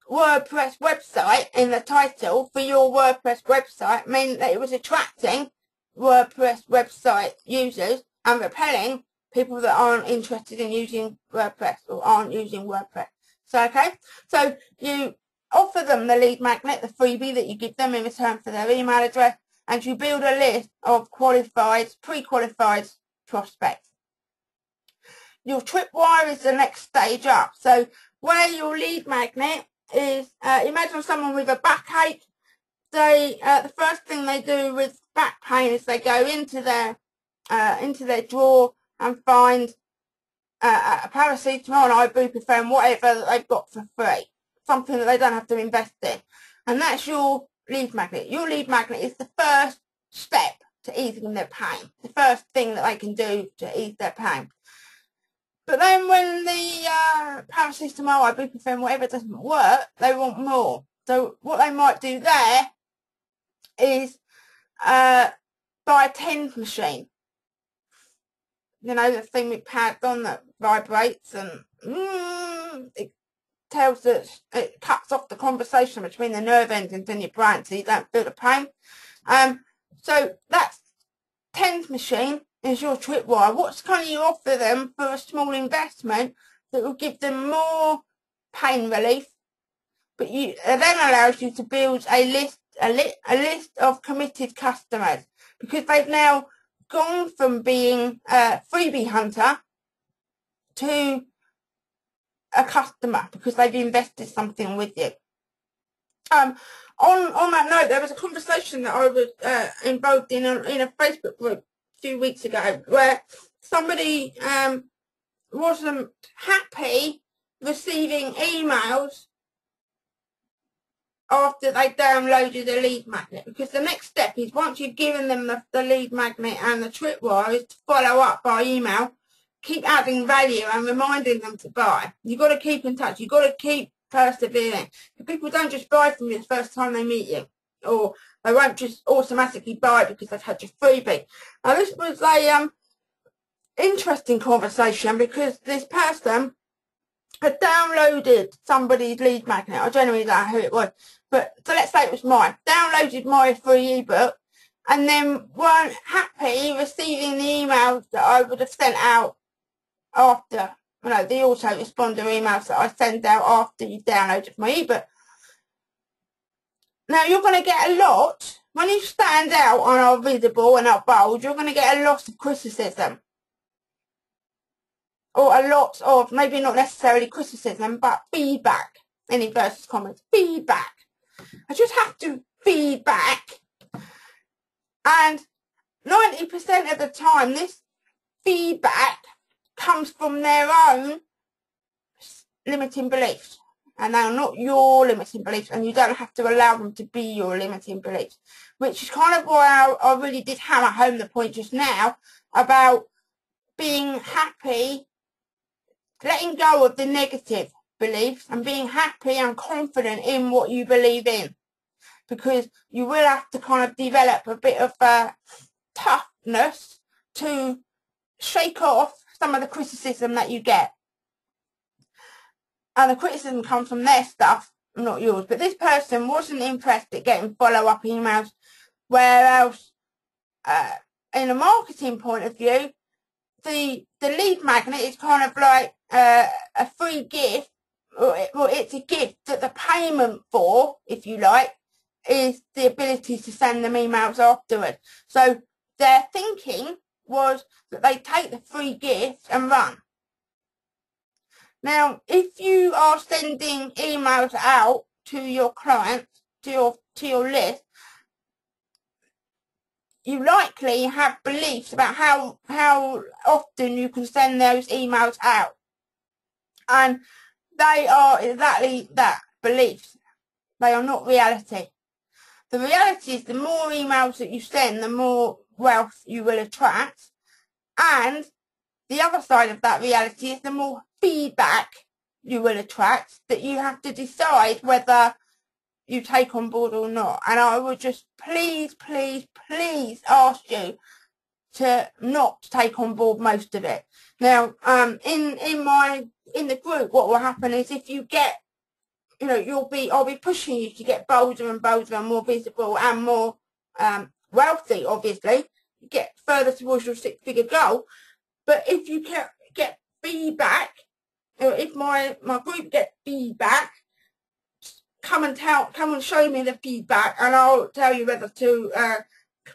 WordPress website in the title for your WordPress website meant that it was attracting WordPress website users and repelling people that aren't interested in using WordPress or aren't using WordPress. So, okay, so you offer them the lead magnet, the freebie that you give them in return for their email address, and you build a list of qualified, pre-qualified prospects. Your tripwire is the next stage up. So where your lead magnet is, imagine someone with a backache. The first thing they do with back pain is they go into their drawer and find a paracetamol, an ibuprofen, whatever that they've got for free, something that they don't have to invest in, and that's your lead magnet. Your lead magnet is the first step to easing their pain, the first thing that they can do to ease their pain. But then when the paracetamol, ibuprofen, whatever doesn't work, they want more. So what they might do there is buy a TENS machine. You know, the thing with pads on that vibrates and it tells that it cuts off the conversation between the nerve endings in your brain so you don't feel the pain. So that TENS machine is your tripwire. What can you offer them for a small investment that will give them more pain relief, but it then allows you to build a list of committed customers, because they've now gone from being a freebie hunter to a customer because they've invested something with you. On that note, there was a conversation that I was involved in a Facebook group a few weeks ago where somebody wasn't happy receiving emails after they downloaded a lead magnet, because the next step is, once you've given them the lead magnet and the tripwire, is to follow up by email, keep adding value and reminding them to buy. You've got to keep in touch. You've got to keep persevering. People don't just buy from you the first time they meet you, or they won't just automatically buy because they've had your freebie. Now, this was a interesting conversation because this person had downloaded somebody's lead magnet. I genuinely don't know who it was, but so let's say it was mine. Downloaded my free ebook and then weren't happy receiving the emails that I would have sent out after, you know, the autoresponder emails that I send out after you've downloaded my ebook. Now, you're going to get a lot, when you stand out and are visible and are bold, you're going to get a lot of criticism. Or a lot of, maybe not necessarily criticism, but feedback. In inverted commas, feedback. I just have to feedback. And 90% of the time, this feedback comes from their own limiting beliefs. And they are not your limiting beliefs, and you don't have to allow them to be your limiting beliefs. Which is kind of why I really did hammer home the point just now about being happy, letting go of the negative beliefs and being happy and confident in what you believe in, because you will have to kind of develop a bit of toughness to shake off some of the criticism that you get. And the criticism comes from their stuff, not yours. But this person wasn't impressed at getting follow-up emails, whereas in a marketing point of view, the lead magnet is kind of like a free gift, or it's a gift that the payment for, if you like, is the ability to send them emails afterwards. So their thinking was that they take the free gift and run. Now, if you are sending emails out to your clients, to your list, you likely have beliefs about how often you can send those emails out. And they are exactly that, beliefs. They are not reality. The reality is the more emails that you send, the more wealth you will attract. And the other side of that reality is the more feedback you will attract, that you have to decide whether you take on board or not. And I would just please ask you to not take on board most of it. Now, in the group, what will happen is if you get, I'll be pushing you to get bolder and bolder and more visible and more wealthy, obviously. You get further towards your six-figure goal. But if you get feedback, if my group gets feedback, come and show me the feedback, and I'll tell you whether to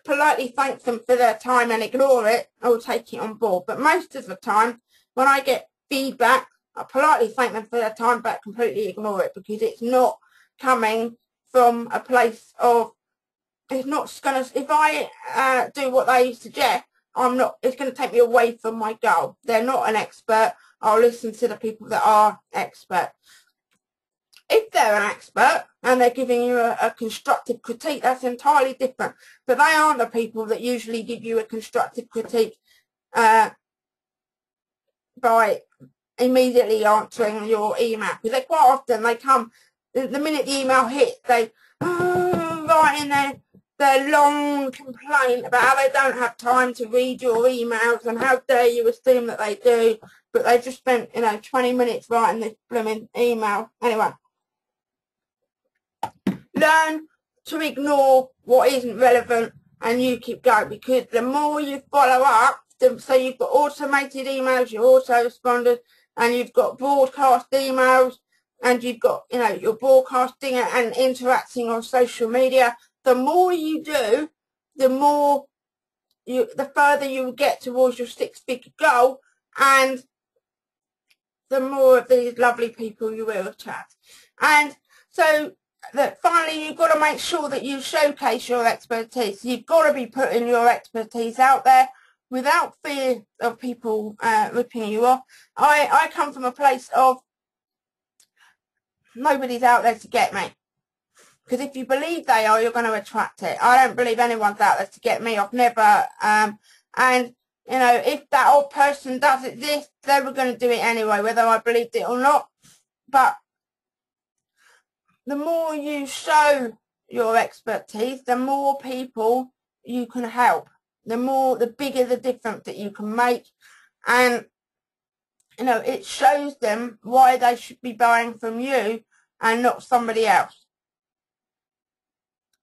politely thank them for their time and ignore it, or take it on board. But most of the time, when I get feedback, I politely thank them for their time, but completely ignore it, because it's not coming from a place of, it's not gonna, if I do what they suggest, it's going to take me away from my goal. They're not an expert. I'll listen to the people that are expert. If they're an expert and they're giving you a constructive critique, that's entirely different. But they aren't the people that usually give you a constructive critique by immediately answering your email. Because quite often they come, the minute the email hits, they write in their long complaint about how they don't have time to read your emails and how dare you assume that they do, but they've just spent 20 minutes writing this blooming email. Anyway, learn to ignore what isn't relevant and you keep going, because the more you follow up, so you've got automated emails, your autoresponders, and you've got broadcast emails, and you've got you're broadcasting and interacting on social media. The more you do, the further you get towards your six-figure goal, and the more of these lovely people you will attract. And so that finally, you've got to make sure that you showcase your expertise. You've got to be putting your expertise out there without fear of people ripping you off. I come from a place of nobody's out there to get me. Because if you believe they are, you're going to attract it. I don't believe anyone's out there to get me. I've never, and, if that odd person does exist, they were going to do it anyway, whether I believed it or not. But the more you show your expertise, the more people you can help. The bigger the difference that you can make. And, it shows them why they should be buying from you and not somebody else.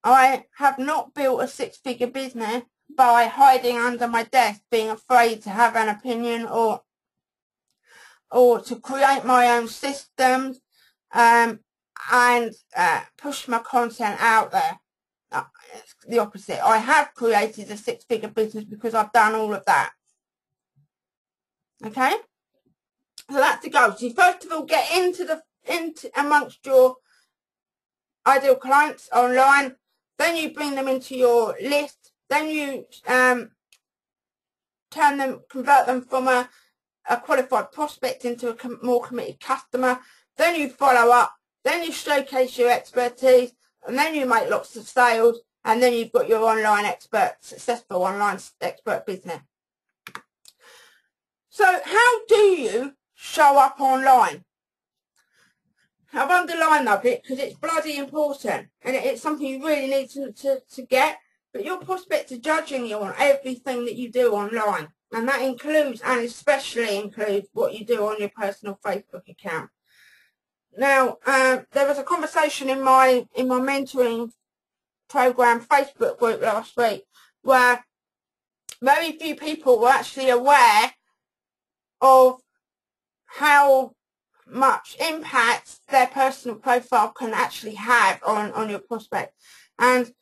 I have not built a six-figure business by hiding under my desk, being afraid to have an opinion or to create my own systems and push my content out there. It's the opposite. I have created a six-figure business because I've done all of that. Okay? So that's the goal. So you first of all get into amongst your ideal clients online. Then you bring them into your list. Then you convert them from a qualified prospect into a more committed customer. Then you follow up. Then you showcase your expertise. And then you make lots of sales. And then you've got your successful online expert business. So how do you show up online? I've underlined that bit because it's bloody important, and it's something you really need to get. But your prospects are judging you on everything that you do online, and that includes and especially includes what you do on your personal Facebook account. Now, there was a conversation in my mentoring program Facebook group last week where very few people were actually aware of how much impact their personal profile can actually have on your prospect. And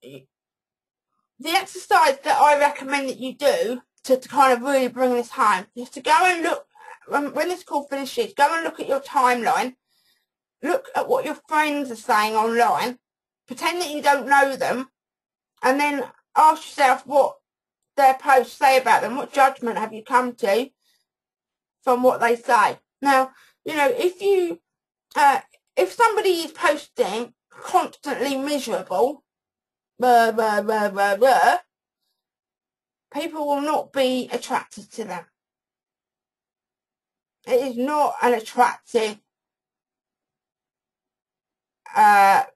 the exercise that I recommend that you do to kind of really bring this home is to go and look, when this call finishes, go and look at your timeline, look at what your friends are saying online, pretend that you don't know them, and then ask yourself what their posts say about them. What judgment have you come to from what they say? Now, if somebody is posting constantly miserable, blah, blah, blah, blah, blah, people will not be attracted to them. It is not an attractive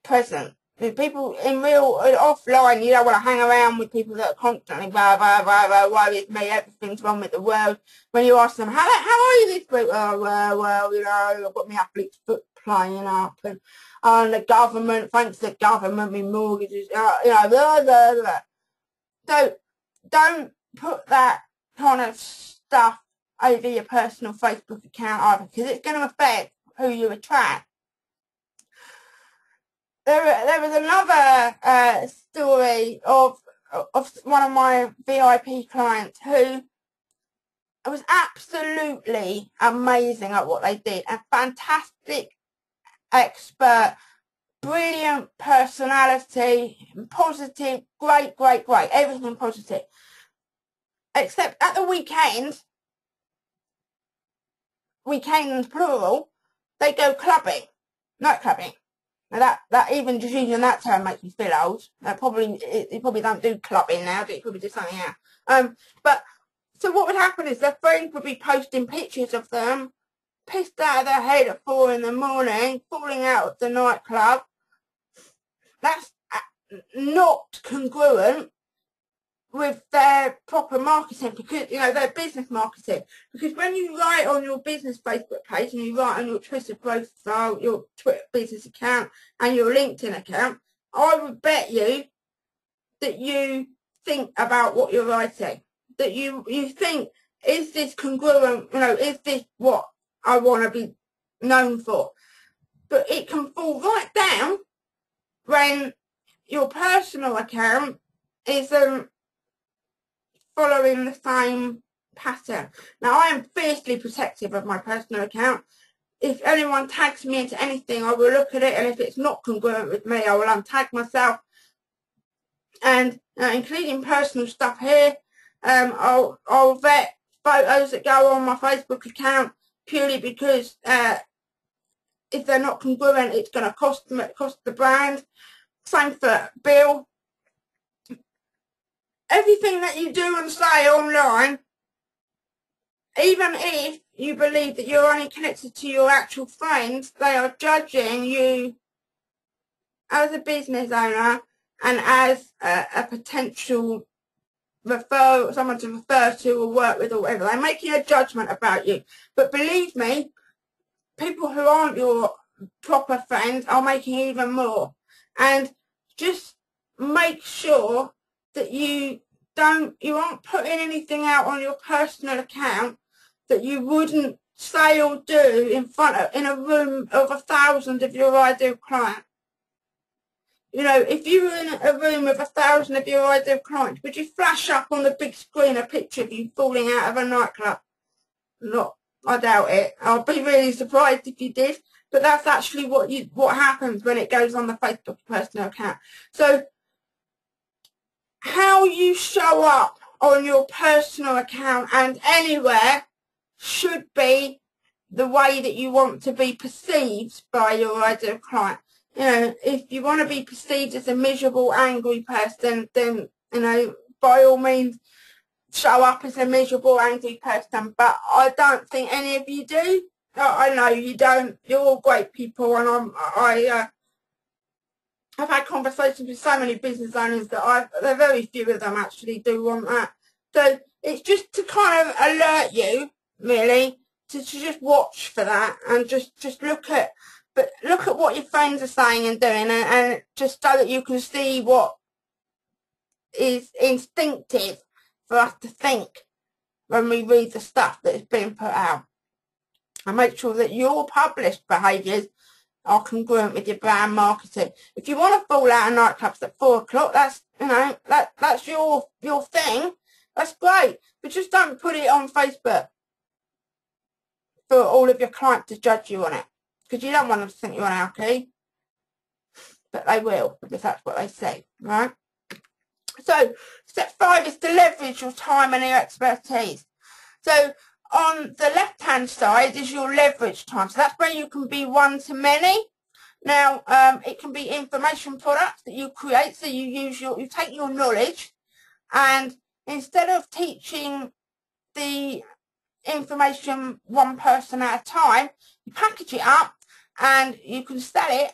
present. People in real, offline, you don't want to hang around with people that are constantly blah, blah, blah, blah, woe is me, everything's wrong with the world. When you ask them, how are you this week? Oh, well, you know, I've got my athlete's foot playing up, and the government, thanks to the government, my mortgages, you know, blah, blah, blah. So, don't put that kind of stuff over your personal Facebook account either, because it's going to affect who you attract. There was another story of one of my VIP clients who was absolutely amazing at what they did. A fantastic expert, brilliant personality, positive, great, everything positive. Except at the weekends plural, they go clubbing, night clubbing. Now that even just using that term makes me feel old. You probably don't do clubbing now, do you? Probably do something else. But so what would happen is their friends would be posting pictures of them pissed out of their head at 4 in the morning, falling out of the nightclub. That's not congruent with their proper marketing, because, you know, their business marketing. Because when you write on your business Facebook page and you write on your Twitter profile, your Twitter business account and your LinkedIn account, I would bet you that you think about what you're writing. That you think, is this congruent, you know, is this what I want to be known for? But it can fall right down when your personal account isn't following the same pattern. Now, I am fiercely protective of my personal account. If anyone tags me into anything, I will look at it, and if it's not congruent with me, I will untag myself. And including personal stuff here, I'll vet photos that go on my Facebook account purely because if they're not congruent, it's going to cost the brand. Same for Bill. Everything that you do and say online, even if you believe that you're only connected to your actual friends, they are judging you as a business owner and as a potential someone to refer to or work with or whatever. They're making a judgment about you. But believe me, people who aren't your proper friends are making even more. And just make sure that you aren't putting anything out on your personal account that you wouldn't say or do in a room of 1,000 of your ideal client. You know, if you were in a room of 1,000 of your ideal clients, would you flash up on the big screen a picture of you falling out of a nightclub? Not, I doubt it. I'll be really surprised if you did. But that's actually what happens when it goes on the Facebook personal account. So how you show up on your personal account and anywhere should be the way that you want to be perceived by your ideal client. You know, if you want to be perceived as a miserable, angry person, then, you know, by all means, show up as a miserable, angry person. But I don't think any of you do. I know you don't. You're all great people, and I've had conversations with so many business owners that there are very few of them actually do want that. So it's just to kind of alert you, really, to just watch for that and just look at what your friends are saying and doing, and just so that you can see what is instinctive for us to think when we read the stuff that is being put out. And make sure that your published behaviours are congruent with your brand marketing. If you want to fall out of nightclubs at 4 o'clock, that's, you know, that's your thing. That's great. But just don't put it on Facebook for all of your clients to judge you on it. Because you don't want them to think you're an alky. But they will, because that's what they say, right? So, step 5 is to leverage your time and your expertise. So, on the left-hand side is your leverage time. So that's where you can be one-to-many. Now, it can be information products that you create. So you take your knowledge and instead of teaching the information one person at a time, you package it up and you can sell it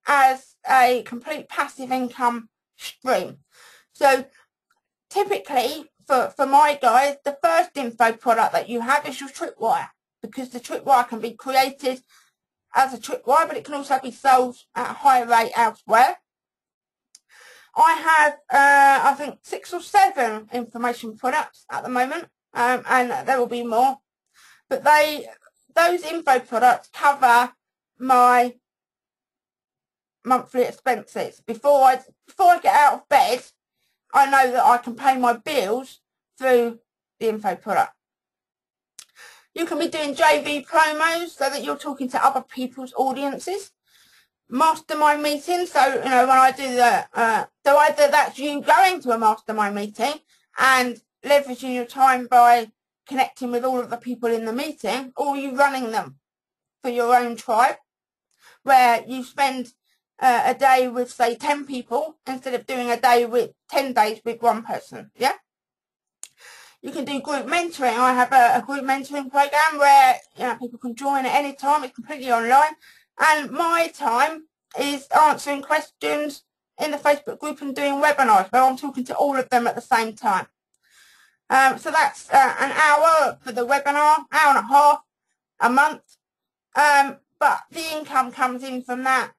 as a complete passive income stream. So typically for my guys, the first info product that you have is your tripwire, because the tripwire can be created as a tripwire, but it can also be sold at a higher rate elsewhere. I have, I think, 6 or 7 information products at the moment, and there will be more. But those info products cover my monthly expenses. Before I get out of bed, I know that I can pay my bills through the info product. You can be doing JV promos so that you're talking to other people's audiences. Mastermind meetings, so when I do so either that's you going to a mastermind meeting and leveraging your time by connecting with all of the people in the meeting, or you running them for your own tribe, where you spend a day with, say, 10 people instead of doing a day with 10 days with one person. Yeah, you can do group mentoring. I have a group mentoring program where people can join at any time. It's completely online. And my time is answering questions in the Facebook group and doing webinars where I'm talking to all of them at the same time. So that's an hour for the webinar, hour and a half a month. But the income comes in from that.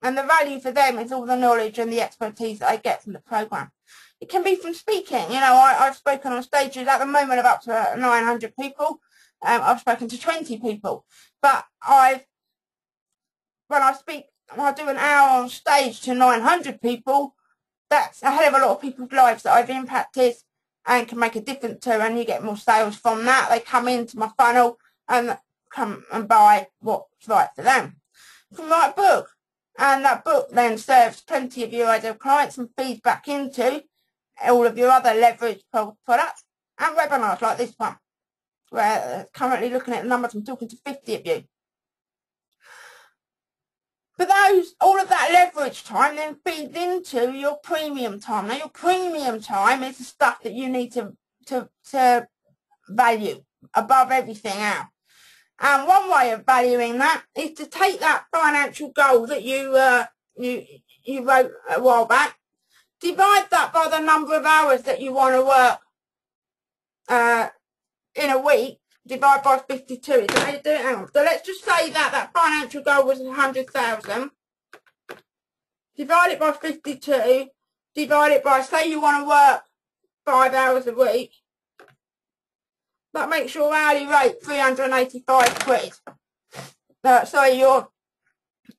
And the value for them is all the knowledge and the expertise that I get from the program. It can be from speaking. I've spoken on stages at the moment of up to 900 people. I've spoken to 20 people. But when I do an hour on stage to 900 people, that's a hell of a lot of people's lives that I've impacted and can make a difference to, and you get more sales from that. They come into my funnel and come and buy what's right for them. You can write a book, and that book then serves plenty of your ideal clients and feeds back into all of your other leverage products and webinars like this one, where currently looking at the numbers, I'm talking to 50 of you. But all of that leverage time then feeds into your premium time. Now, your premium time is the stuff that you need to value above everything else. And one way of valuing that is to take that financial goal that you wrote a while back, divide that by the number of hours that you want to work in a week, divide by 52. Is that how you do it? Hang on. So let's just say that financial goal was 100,000. Divide it by 52. Divide it by, say you want to work 5 hours a week. That makes your hourly rate 385 quid. So your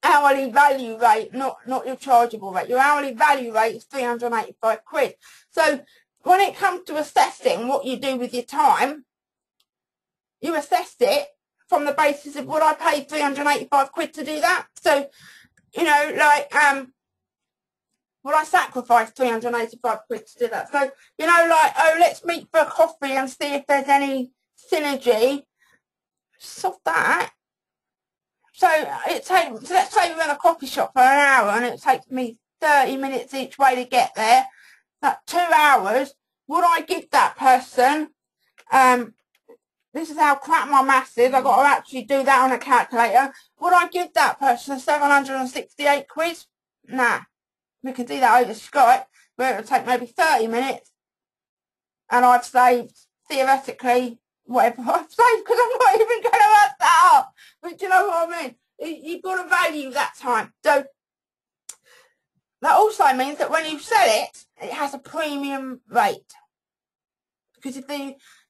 hourly value rate, not your chargeable rate. Your hourly value rate is 385 quid. So when it comes to assessing what you do with your time, you assess it from the basis of, would I pay 385 quid to do that? So, would I sacrifice 385 quid to do that? So, let's meet for a coffee and see if there's any synergy. Stop that. So let's say we're in a coffee shop for an hour and it takes me 30 minutes each way to get there. That's 2 hours. Would I give that person, this is how crap my maths is, I've got to actually do that on a calculator. Would I give that person 768 quid? Nah. We can do that over Skype, where it will take maybe 30 minutes, and I've saved, theoretically, whatever I've saved, because I'm not even going to add that up. But do you know what I mean? You've got to value that time. So that also means that when you sell it, it has a premium rate. Because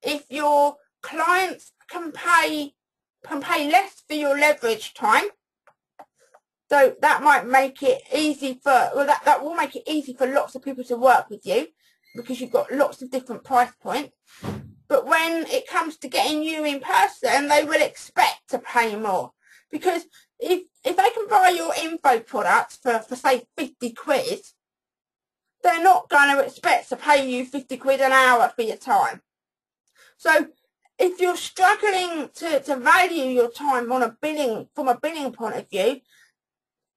if your clients can pay less for your leverage time, so that might make it easy that will make it easy for lots of people to work with you, because you've got lots of different price points. But when it comes to getting you in person, they will expect to pay more. Because if they can buy your info products for say 50 quid, they're not going to expect to pay you 50 quid an hour for your time. So if you're struggling to value your time from a billing point of view,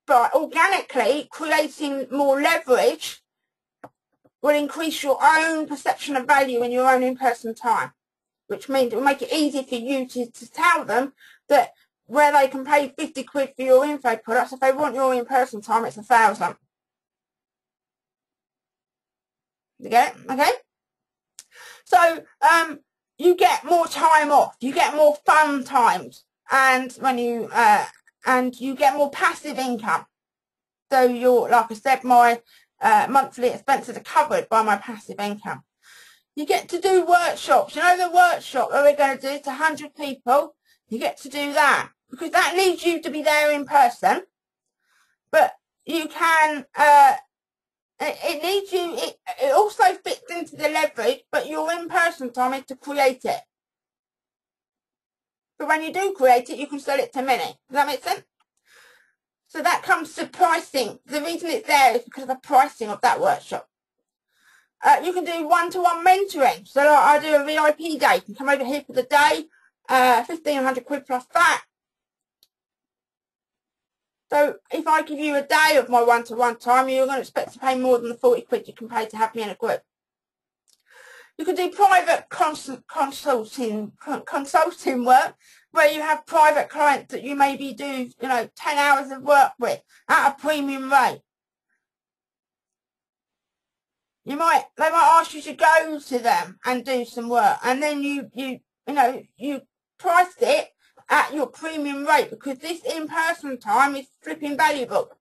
by organically creating more leverage, will increase your own perception of value in your own in-person time, which means it will make it easy for you to tell them that where they can pay 50 quid for your info products, if they want your in-person time, it's 1,000. You get it? Okay? So, you get more time off, you get more fun times, and when you get more passive income. So you're, like I said, my monthly expenses are covered by my passive income. You get to do workshops. You know the workshop that we're going to do to 100 people? You get to do that because that needs you to be there in person. But you can, it needs you, it also fits into the leverage, but your in-person time is to create it. But when you do create it, you can sell it to many. Does that make sense? So that comes to pricing. The reason it's there is because of the pricing of that workshop. You can do one-to-one mentoring. So like I do a VIP day. You can come over here for the day, 1,500 quid plus that. So if I give you a day of my one-to-one time, you're going to expect to pay more than the 40 quid you can pay to have me in a group. You can do private consulting work, where you have private clients that you maybe do, 10 hours of work with at a premium rate. They might ask you to go to them and do some work, and then you price it at your premium rate, because this in-person time is flipping valuable.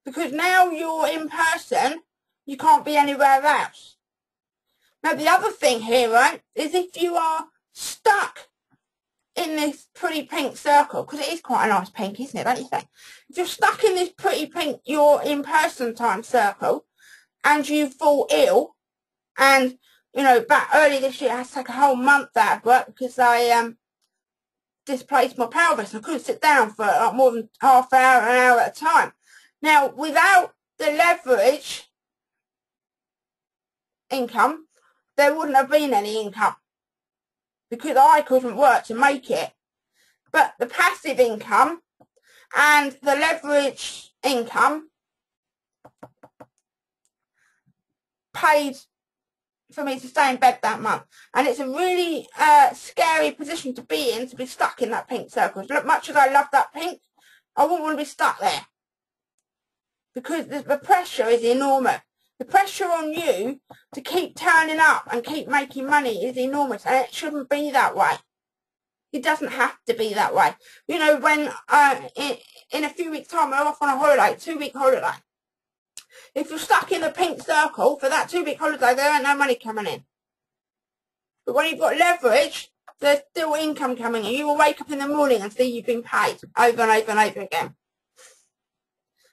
Because now you're in person, you can't be anywhere else. Now the other thing here, right, is if you are stuck in this pretty pink circle, because it is quite a nice pink, isn't it, don't you think? If you're stuck in this pretty pink, your in-person time circle, and you fall ill, and, back early this year I had to take a whole month out of work because I displaced my pelvis. I couldn't sit down for like more than half hour, an hour at a time. Now, without the leverage income, there wouldn't have been any income, because I couldn't work to make it. But the passive income and the leverage income paid for me to stay in bed that month. And it's a really scary position to be in, to be stuck in that pink circle. As much as I love that pink, I wouldn't want to be stuck there, because the pressure is enormous. The pressure on you to keep turning up and keep making money is enormous, and it shouldn't be that way. It doesn't have to be that way. When in a few weeks' time I'm off on a holiday, 2-week holiday. If you're stuck in the pink circle for that 2-week holiday, there ain't no money coming in. But when you've got leverage, there's still income coming in. You will wake up in the morning and see you've been paid over and over and over again.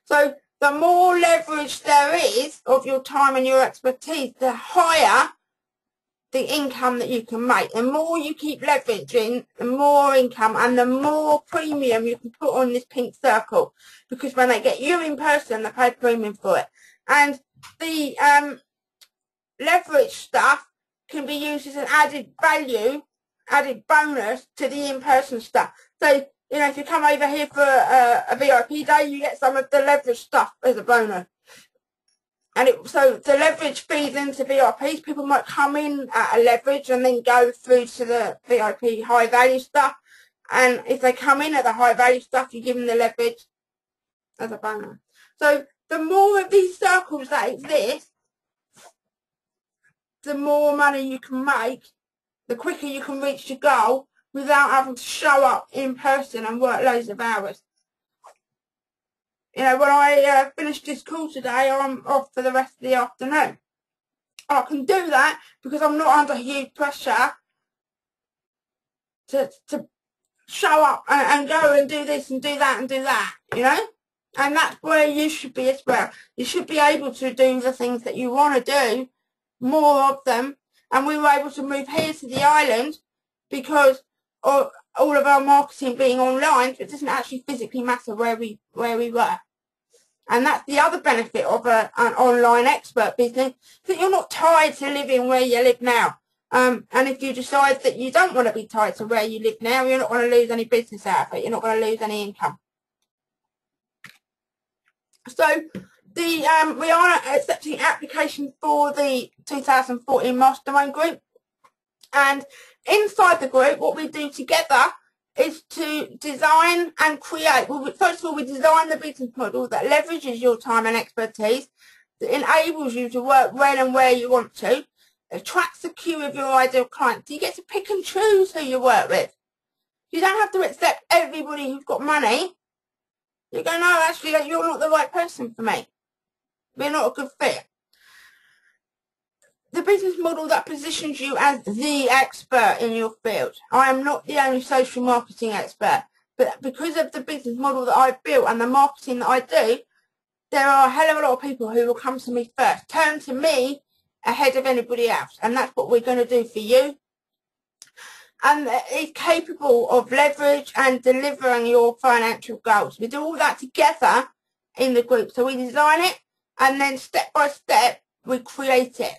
So the more leverage there is of your time and your expertise, the higher the income that you can make. The more you keep leveraging, the more income and the more premium you can put on this pink circle. Because when they get you in person, they pay premium for it. And the leverage stuff can be used as an added value, added bonus to the in-person stuff. So, if you come over here for a VIP day, you get some of the leverage stuff as a bonus. And so the leverage feeds into VIPs. People might come in at a leverage and then go through to the VIP high value stuff. And if they come in at the high value stuff, you give them the leverage as a bonus. So the more of these circles that exist, the more money you can make, the quicker you can reach your goal without having to show up in person and work loads of hours. When I finish this call today, I'm off for the rest of the afternoon. I can do that because I'm not under huge pressure to show up and go and do this and do that and do that, And that's where you should be as well. You should be able to do the things that you want to do, more of them. And we were able to move here to the island because of all of our marketing being online, so it doesn't actually physically matter where we were. And that's the other benefit of an online expert business, that you're not tied to living where you live now. And if you decide that you don't want to be tied to where you live now, you're not going to lose any business out of it. You're not going to lose any income. So We are accepting applications for the 2014 Mastermind group, and inside the group what we do together is to design and create. Well, first of all, we design the business model that leverages your time and expertise, that enables you to work when and where you want to, attracts the queue of your ideal clients. You get to pick and choose who you work with. You don't have to accept everybody who's got money. You go, no, actually, you're not the right person for me. We're not a good fit. The business model that positions you as the expert in your field. I am not the only social marketing expert, but because of the business model that I've built and the marketing that I do, there are a hell of a lot of people who will come to me first, turn to me ahead of anybody else, and that's what we're going to do for you. And it's capable of leverage and delivering your financial goals. We do all that together in the group. So we design it, and then step by step we create it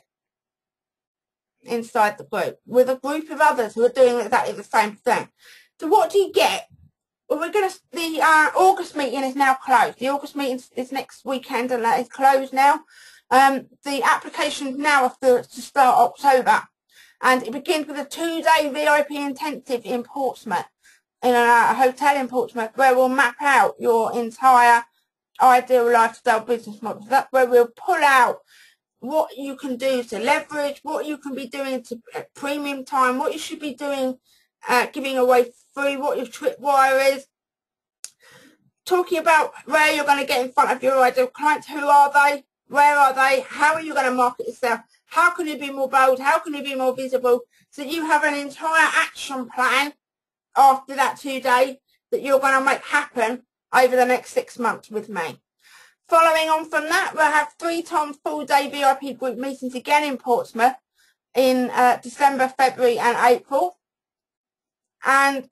inside the group with a group of others who are doing exactly the same thing. So what do you get? Well, the August meeting is now closed. The August meeting is next weekend, and that is closed now. The applications now are to start October, and it begins with a 2-day VIP intensive in Portsmouth, in a hotel in Portsmouth, where we'll map out your entire ideal lifestyle business model. So that's where we'll pull out what you can do to leverage, what you can be doing to premium time, what you should be doing, giving away free, what your tripwire is, talking about where you're going to get in front of your ideal clients. Who are they? Where are they? How are you going to market yourself? How can you be more bold? How can you be more visible? So you have an entire action plan after that 2-day that you're going to make happen over the next 6 months with me. Following on from that, we'll have 3 times full-day VIP group meetings again in Portsmouth in December, February and April. And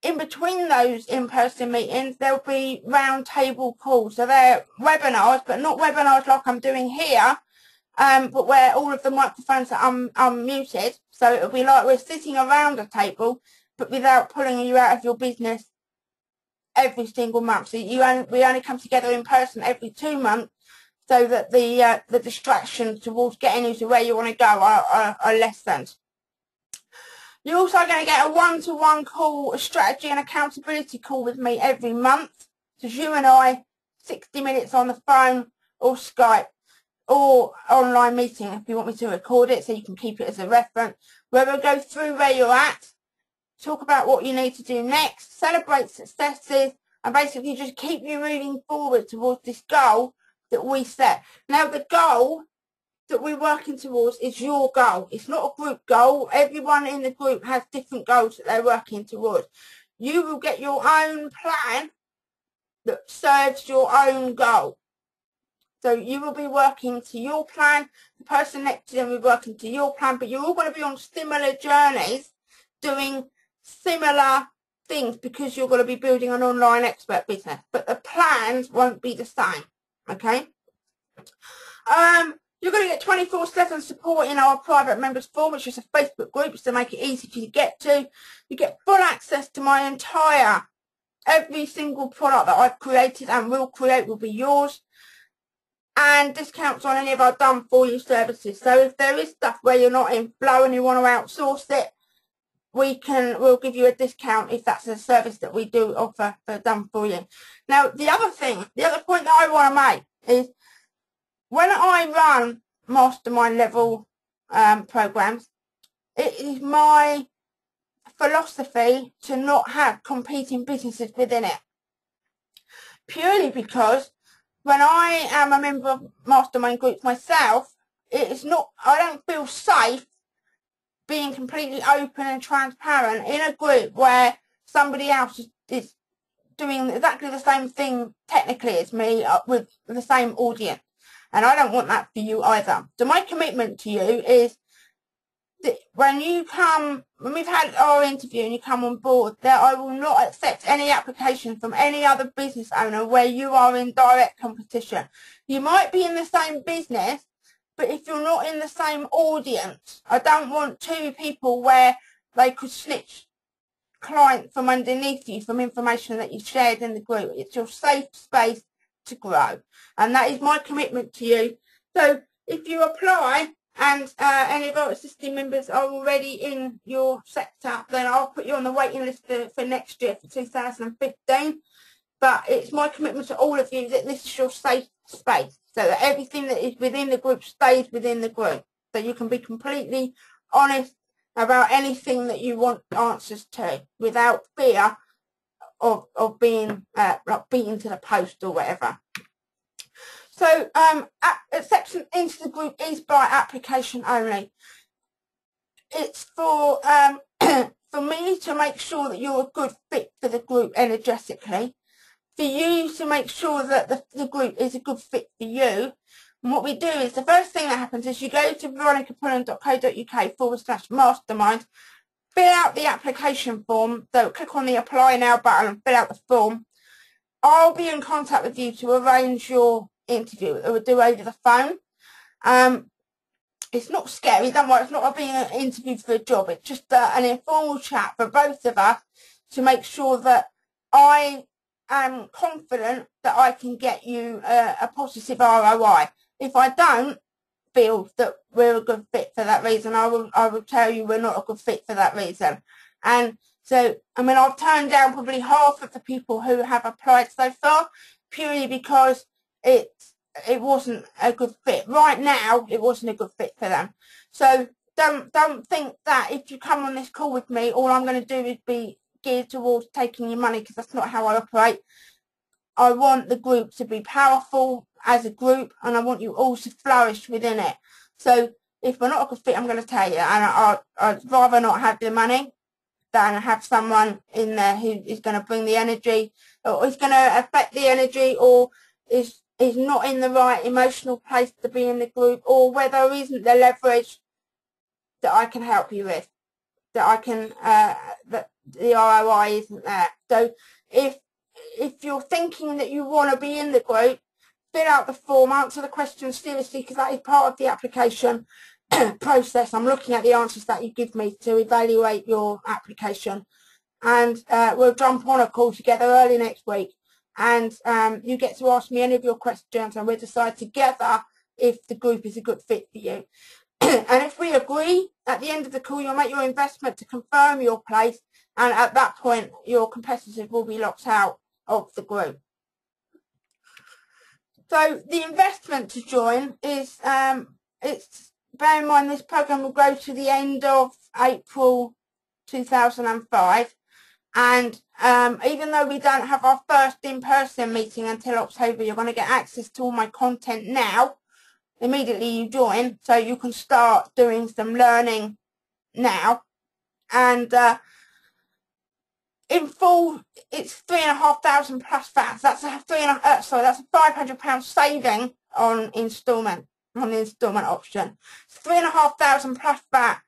in between those in-person meetings, there'll be round table calls. So they're webinars, but not webinars like I'm doing here, but where all of the microphones are unmuted. So it'll be like we're sitting around a table, but without pulling you out of your business every single month. So we only come together in person every 2 months, so that the distractions towards getting you to where you want to go are lessened. You're also going to get a one-to-one call, a strategy and accountability call with me every month. So you and I, 60 minutes on the phone or Skype or online meeting if you want me to record it so you can keep it as a reference, where we'll go through where you're at, talk about what you need to do next, celebrate successes, and basically just keep you moving forward towards this goal that we set. Now, the goal that we're working towards is your goal. It's not a group goal. Everyone in the group has different goals that they're working towards. You will get your own plan that serves your own goal. So you will be working to your plan. The person next to them will be working to your plan, but you're all going to be on similar journeys, doing similar things, because you're going to be building an online expert business. But the plans won't be the same. Okay? You're going to get 24/7 support in our private members forum, which is a Facebook group, to make it easy for you to get to. You get full access to my every single product that I've created and will create will be yours. And discounts on any of our done for you services. So if there is stuff where you're not in flow and you want to outsource it, we'll give you a discount if that's a service that we do offer for done for you. Now, the other point that I want to make is, when I run mastermind level programs, it is my philosophy to not have competing businesses within it. Purely because when I am a member of mastermind groups myself, I don't feel safe being completely open and transparent in a group where somebody else is doing exactly the same thing technically as me, with the same audience. And I don't want that for you either. So my commitment to you is that when we've had our interview and you come on board, that I will not accept any application from any other business owner where you are in direct competition. You might be in the same business, but if you're not in the same audience, I don't want 2 people where they could snitch clients from underneath you from information that you've shared in the group. It's your safe space to grow, and that is my commitment to you. So if you apply and any of our existing members are already in your sector, then I'll put you on the waiting list for next year, for 2015. But it's my commitment to all of you that this is your safe space, so that everything that is within the group stays within the group, so you can be completely honest about anything that you want answers to without fear of being like beaten to the post or whatever. So acceptance into the group is by application only. It's for for me to make sure that you're a good fit for the group energetically, for you to make sure that the group is a good fit for you. And what we do is, the first thing that happens is you go to veronicapullen.co.uk/mastermind, fill out the application form, so click on the apply now button and fill out the form. I'll be in contact with you to arrange your interview that we'll do over the phone. It's not scary, don't worry, it's not being an interview for a job, it's just an informal chat for both of us to make sure that I am confident that I can get you a positive ROI. If I don't feel that we're a good fit for that reason, I will tell you we're not a good fit for that reason. And so, I mean, I've turned down probably half of the people who have applied so far, purely because it wasn't a good fit. Right now, it wasn't a good fit for them. So don't think that if you come on this call with me, all I'm going to do is be geared towards taking your money, because that's not how I operate. I want the group to be powerful as a group, and I want you all to flourish within it. So if we're not a good fit, I'm going to tell you, and I'd rather not have the money than have someone in there who is going to bring the energy, or is going to affect the energy, or is not in the right emotional place to be in the group, or where there isn't the leverage that I can help you with, that I can, that the ROI isn't there. So if you're thinking that you want to be in the group, fill out the form, answer the questions seriously, because that is part of the application process. I'm looking at the answers that you give me to evaluate your application, and we'll jump on a call together early next week, and you get to ask me any of your questions, and we'll decide together if the group is a good fit for you. And if we agree, at the end of the call, you'll make your investment to confirm your place, and at that point your competitors will be locked out of the group. So the investment to join is, it's, bear in mind this program will go to the end of April 2005, and even though we don't have our first in-person meeting until October, you're going to get access to all my content now immediately you join, so you can start doing some learning now. And in full, it's £3,500 plus VAT. That's a that's a £500 saving on instalment, on the instalment option. It's £3,500 plus VAT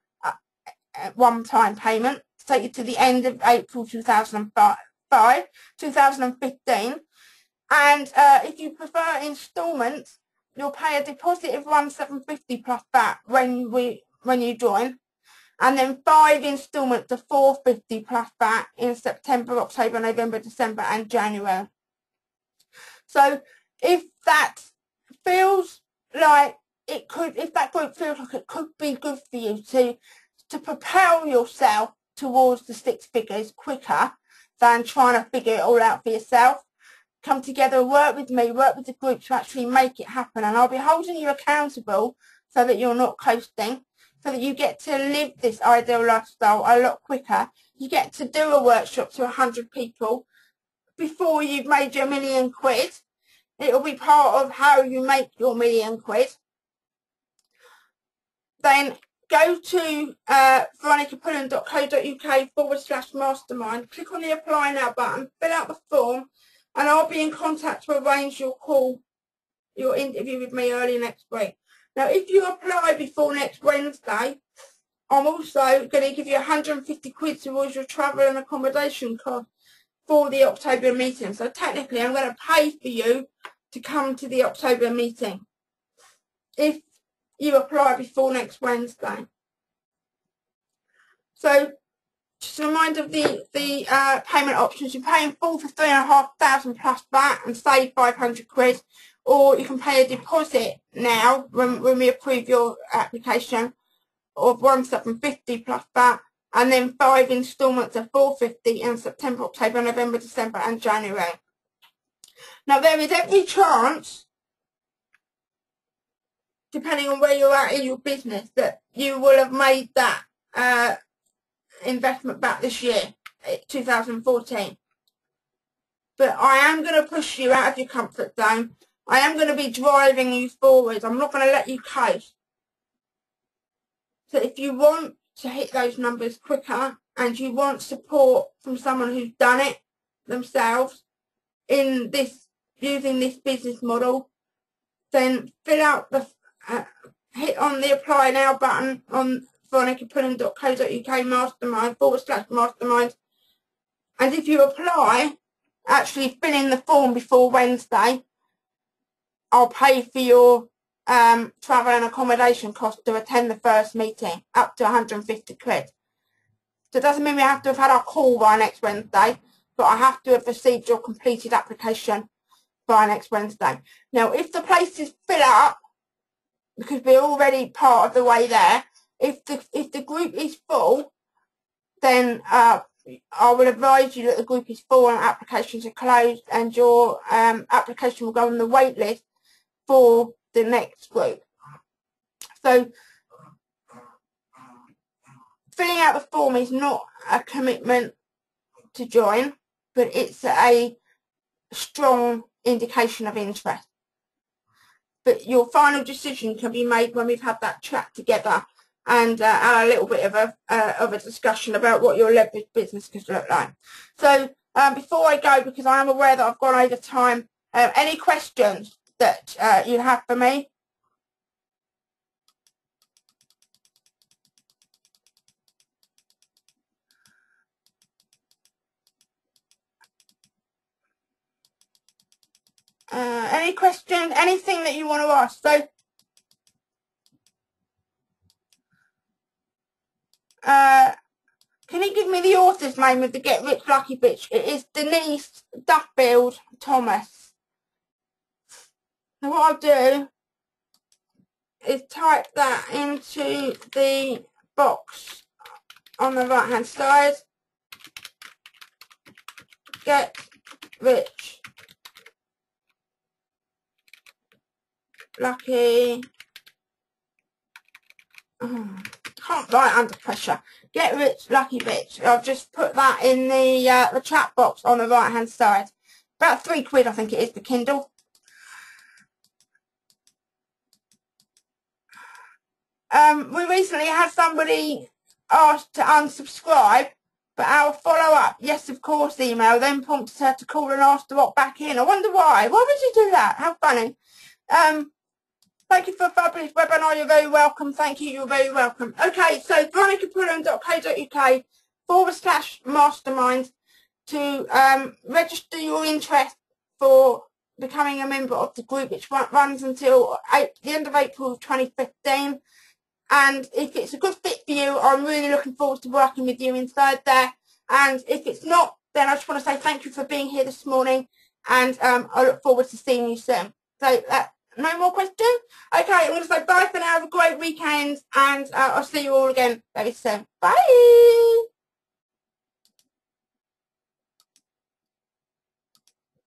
one-time payment to take you to the end of April 2015. And if you prefer instalments, you'll pay a deposit of £1,750 plus VAT when you join, and then 5 instalments of £450 plus VAT in September, October, November, December, and January. So if that feels like it could, if that group feels like it could be good for you to propel yourself towards the 6 figures quicker than trying to figure it all out for yourself, come together, work with me, work with the group to actually make it happen. And I'll be holding you accountable so that you're not coasting, so that you get to live this ideal lifestyle a lot quicker. You get to do a workshop to 100 people before you've made your £1 million. It'll be part of how you make your £1 million. Then go to veronicapullen.co.uk/mastermind, click on the apply now button, fill out the form, and I'll be in contact to arrange your call, your interview with me early next week. Now, if you apply before next Wednesday, I'm also going to give you 150 quid towards your travel and accommodation cost for the October meeting. So technically, I'm going to pay for you to come to the October meeting if you apply before next Wednesday. So just a reminder of the payment options. You pay in full for 3,500 plus VAT and save 500 quid, or you can pay a deposit now when we approve your application of 1,750 plus VAT, and then 5 instalments of 450 in September, October, November, December and January. Now there is every chance, depending on where you're at in your business, that you will have made that investment back this year, 2014. But I am going to push you out of your comfort zone. I am going to be driving you forwards. I'm not going to let you coast. So if you want to hit those numbers quicker and you want support from someone who's done it themselves in this, using this business model, then fill out the hit on the apply now button on veronicaPullen.co.uk mastermind/mastermind, and if you apply, actually fill in the form before Wednesday, I'll pay for your travel and accommodation cost to attend the first meeting, up to 150 quid. So it doesn't mean we have to have had our call by next Wednesday, but I have to have received your completed application by next Wednesday. Now, if the places fill up, because we're already part of the way there, if the group is full, then I will advise you that the group is full and applications are closed, and your application will go on the wait list for the next group. So filling out the form is not a commitment to join, but it's a strong indication of interest. But your final decision can be made when we've had that chat together and a little bit of a discussion about what your leverage business could look like. So before I go, because I am aware that I've gone over time, any questions that you have for me? Any questions? Anything that you want to ask? So, can you give me the author's name of the Get Rich Lucky Bitch? It is Denise Duffield Thomas. So what I'll do is type that into the box on the right hand side. Get Rich Lucky. Can't write under pressure. Get Rich Lucky Bitch. I've just put that in the chat box on the right hand side. About £3 I think it is for Kindle. We recently had somebody asked to unsubscribe, but our follow-up, yes of course email, then prompted her to call and ask to opt back in. I wonder why. Why would you do that? How funny. Thank you for a fabulous webinar. You're very welcome. Thank you. You're very welcome. Okay, so veronicaPullen.co.uk/mastermind to register your interest for becoming a member of the group, which runs until the end of April 2015. And if it's a good fit for you, I'm really looking forward to working with you inside there. And if it's not, then I just want to say thank you for being here this morning, and I look forward to seeing you soon. So no more questions? Okay, I'm going to say bye for now. Have a great weekend, and I'll see you all again very soon. Bye!